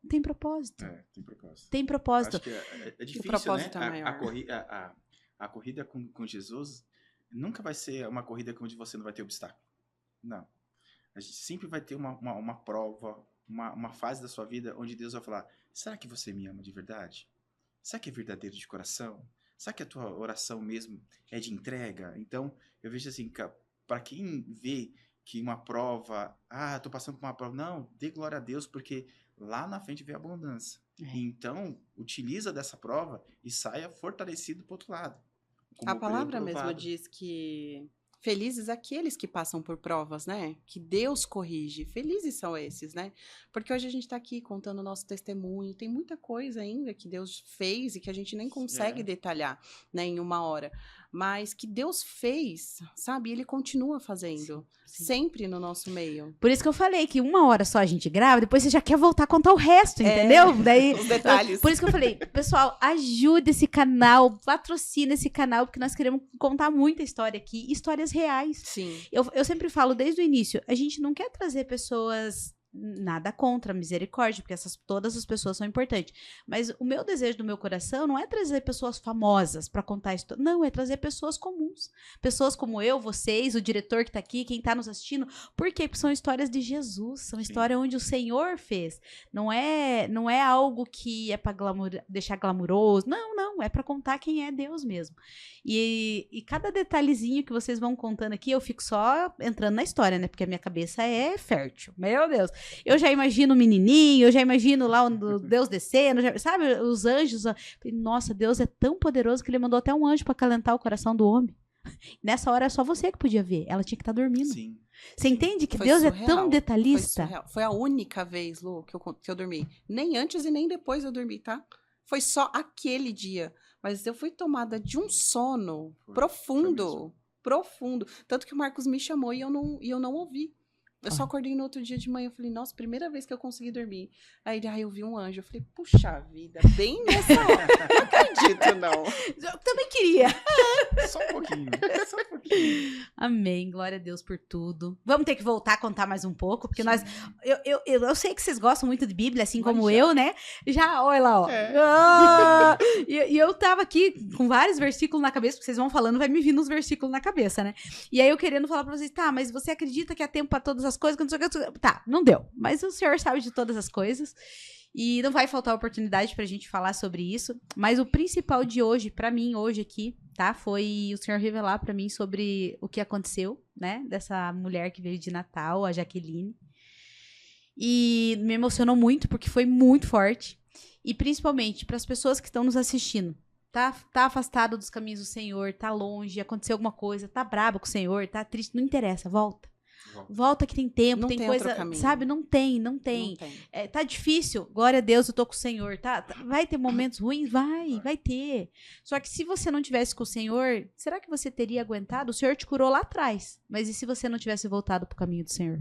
tem propósito. Tem propósito. Tem propósito. Acho que é difícil, o propósito né? É maior. A corrida com Jesus nunca vai ser uma corrida onde você não vai ter obstáculo. Não. A gente sempre vai ter uma prova, uma fase da sua vida onde Deus vai falar, será que você me ama de verdade? Será que é verdadeiro de coração? Será que a tua oração mesmo é de entrega? Então, eu vejo assim, para quem vê que uma prova, tô passando por uma prova. Não, dê glória a Deus, porque lá na frente vem a abundância. Então, utiliza dessa prova e saia fortalecido pro outro lado. A palavra mesmo diz que felizes aqueles que passam por provas, né? Que Deus corrige. Felizes são esses, né? Porque hoje a gente tá aqui contando o nosso testemunho. Tem muita coisa ainda que Deus fez e que a gente nem consegue detalhar, né, em uma hora. Mas que Deus fez, sabe? Ele continua fazendo. Sim. Sempre no nosso meio. Por isso que eu falei que 1 hora só a gente grava, depois você já quer voltar a contar o resto, entendeu? Daí, os detalhes. Por isso que eu falei, pessoal, ajude esse canal, patrocina esse canal, porque nós queremos contar muita história aqui, histórias reais. Sim. Eu sempre falo desde o início, a gente não quer trazer pessoas... Nada contra a misericórdia, porque todas as pessoas são importantes. Mas o meu desejo do meu coração não é trazer pessoas famosas para contar isso. Não, é trazer pessoas comuns. Pessoas como eu, vocês, o diretor que tá aqui, quem tá nos assistindo. Por quê? Porque são histórias de Jesus. São histórias onde o Senhor fez. Não é algo que é para deixar glamuroso. Não. É para contar quem é Deus mesmo. E cada detalhezinho que vocês vão contando aqui, eu fico só entrando na história, né? Porque a minha cabeça é fértil. Meu Deus. Eu já imagino o menininho, eu já imagino lá o Deus descendo, sabe? Os anjos. Nossa, Deus é tão poderoso que ele mandou até um anjo para acalentar o coração do homem. Nessa hora é só você que podia ver. Ela tinha que estar dormindo. Sim. Você entende que Foi Deus surreal, é tão detalhista? Foi a única vez, Lu, que eu dormi. Nem antes e nem depois eu dormi, tá? Foi só aquele dia. Mas eu fui tomada de um sono profundo. Tanto que o Marcos me chamou e eu não ouvi. Eu só acordei no outro dia de manhã, eu falei, nossa, primeira vez que eu consegui dormir. Aí eu vi um anjo, eu falei, puxa vida, bem nessa hora. Não acredito, não. Eu também queria. Só um pouquinho. Amém, glória a Deus por tudo. Vamos ter que voltar a contar mais um pouco, porque nós... Eu sei que vocês gostam muito de Bíblia, assim como eu, né? Já, olha lá, ó. E eu tava aqui com vários versículos na cabeça, porque vocês vão falando, vai me vindo os versículos na cabeça, né? E aí eu querendo falar pra vocês, tá, mas você acredita que há tempo pra todas as coisas, que não sei o que... Tá, não deu. Mas o Senhor sabe de todas as coisas. E não vai faltar oportunidade pra gente falar sobre isso. Mas o principal de hoje, pra mim, hoje aqui, tá? Foi o Senhor revelar pra mim sobre o que aconteceu, né? Dessa mulher que veio de Natal, a Jaqueline. E me emocionou muito, porque foi muito forte. E principalmente pras pessoas que estão nos assistindo. Tá afastado dos caminhos do Senhor, tá longe, aconteceu alguma coisa, tá brabo com o Senhor, tá triste, não interessa, volta. Volta que tem tempo, não tem tem coisa, outro caminho. sabe? Não tem. Tá difícil, glória a Deus, eu tô com o Senhor, vai ter momentos ruins? Vai ter. Só que se você não tivesse com o Senhor, será que você teria aguentado? O Senhor te curou lá atrás, mas e se você não tivesse voltado pro caminho do Senhor?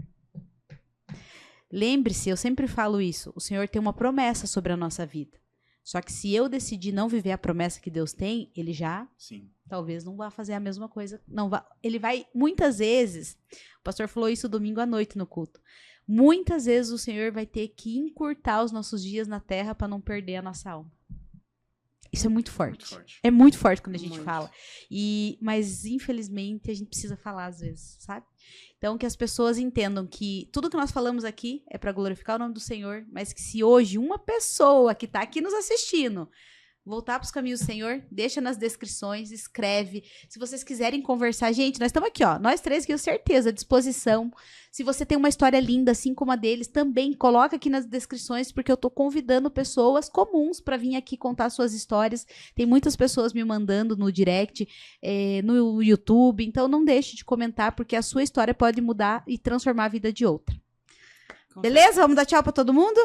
Lembre-se, eu sempre falo isso, o Senhor tem uma promessa sobre a nossa vida. Só que se eu decidir não viver a promessa que Deus tem, ele já... Sim. Talvez não vá fazer a mesma coisa. Ele vai, muitas vezes, o pastor falou isso domingo à noite no culto, muitas vezes o Senhor vai ter que encurtar os nossos dias na terra para não perder a nossa alma. Isso é muito forte. É muito forte quando a gente fala. Mas, infelizmente, a gente precisa falar às vezes, sabe? Então, que as pessoas entendam que tudo que nós falamos aqui é para glorificar o nome do Senhor, mas que se hoje uma pessoa que está aqui nos assistindo voltar para os caminhos do Senhor, deixa nas descrições, escreve. Se vocês quiserem conversar, gente, nós estamos aqui, ó, nós três aqui, com certeza, à disposição. Se você tem uma história linda, assim como a deles, também coloca aqui nas descrições, porque eu tô convidando pessoas comuns para vir aqui contar suas histórias. Tem muitas pessoas me mandando no direct, no YouTube, então não deixe de comentar, porque a sua história pode mudar e transformar a vida de outra. Beleza? Vamos dar tchau pra todo mundo?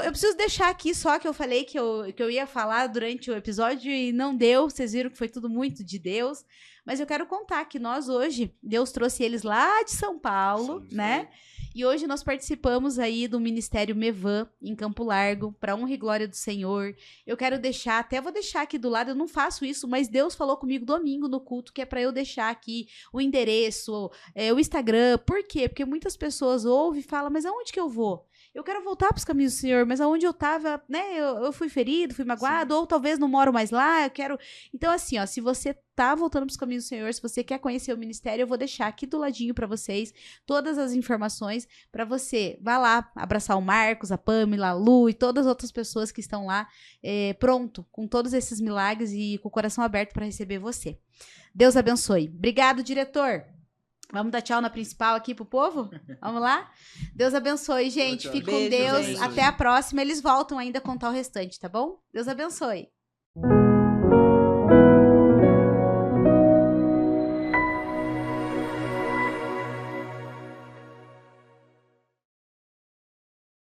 Eu preciso deixar aqui só que eu falei que eu ia falar durante o episódio e não deu. Vocês viram que foi tudo muito de Deus. Mas eu quero contar que nós hoje, Deus trouxe eles lá de São Paulo, né? E hoje nós participamos aí do Ministério Mevan, em Campo Largo, para honra e glória do Senhor. Eu quero deixar, até vou deixar aqui do lado, eu não faço isso, mas Deus falou comigo domingo no culto, que é para eu deixar aqui o endereço, o Instagram. Por quê? Porque muitas pessoas ouvem e falam, mas aonde que eu vou? Eu quero voltar para os caminhos do Senhor, mas aonde eu estava, né? Eu fui ferido, fui magoado, ou talvez não moro mais lá, eu quero... Então, assim, ó, se você tá voltando para os caminhos do Senhor, se você quer conhecer o ministério, eu vou deixar aqui do ladinho para vocês todas as informações para você. Vá lá abraçar o Marcos, a Pamela, a Lu e todas as outras pessoas que estão lá pronto, com todos esses milagres e com o coração aberto para receber você. Deus abençoe. Obrigado, diretor. Vamos dar tchau na principal aqui pro povo? Vamos lá? Deus abençoe, gente. Tchau, Fique tchau. com Beijo, Deus. gente. Até a próxima. Eles voltam ainda a contar o restante, tá bom? Deus abençoe.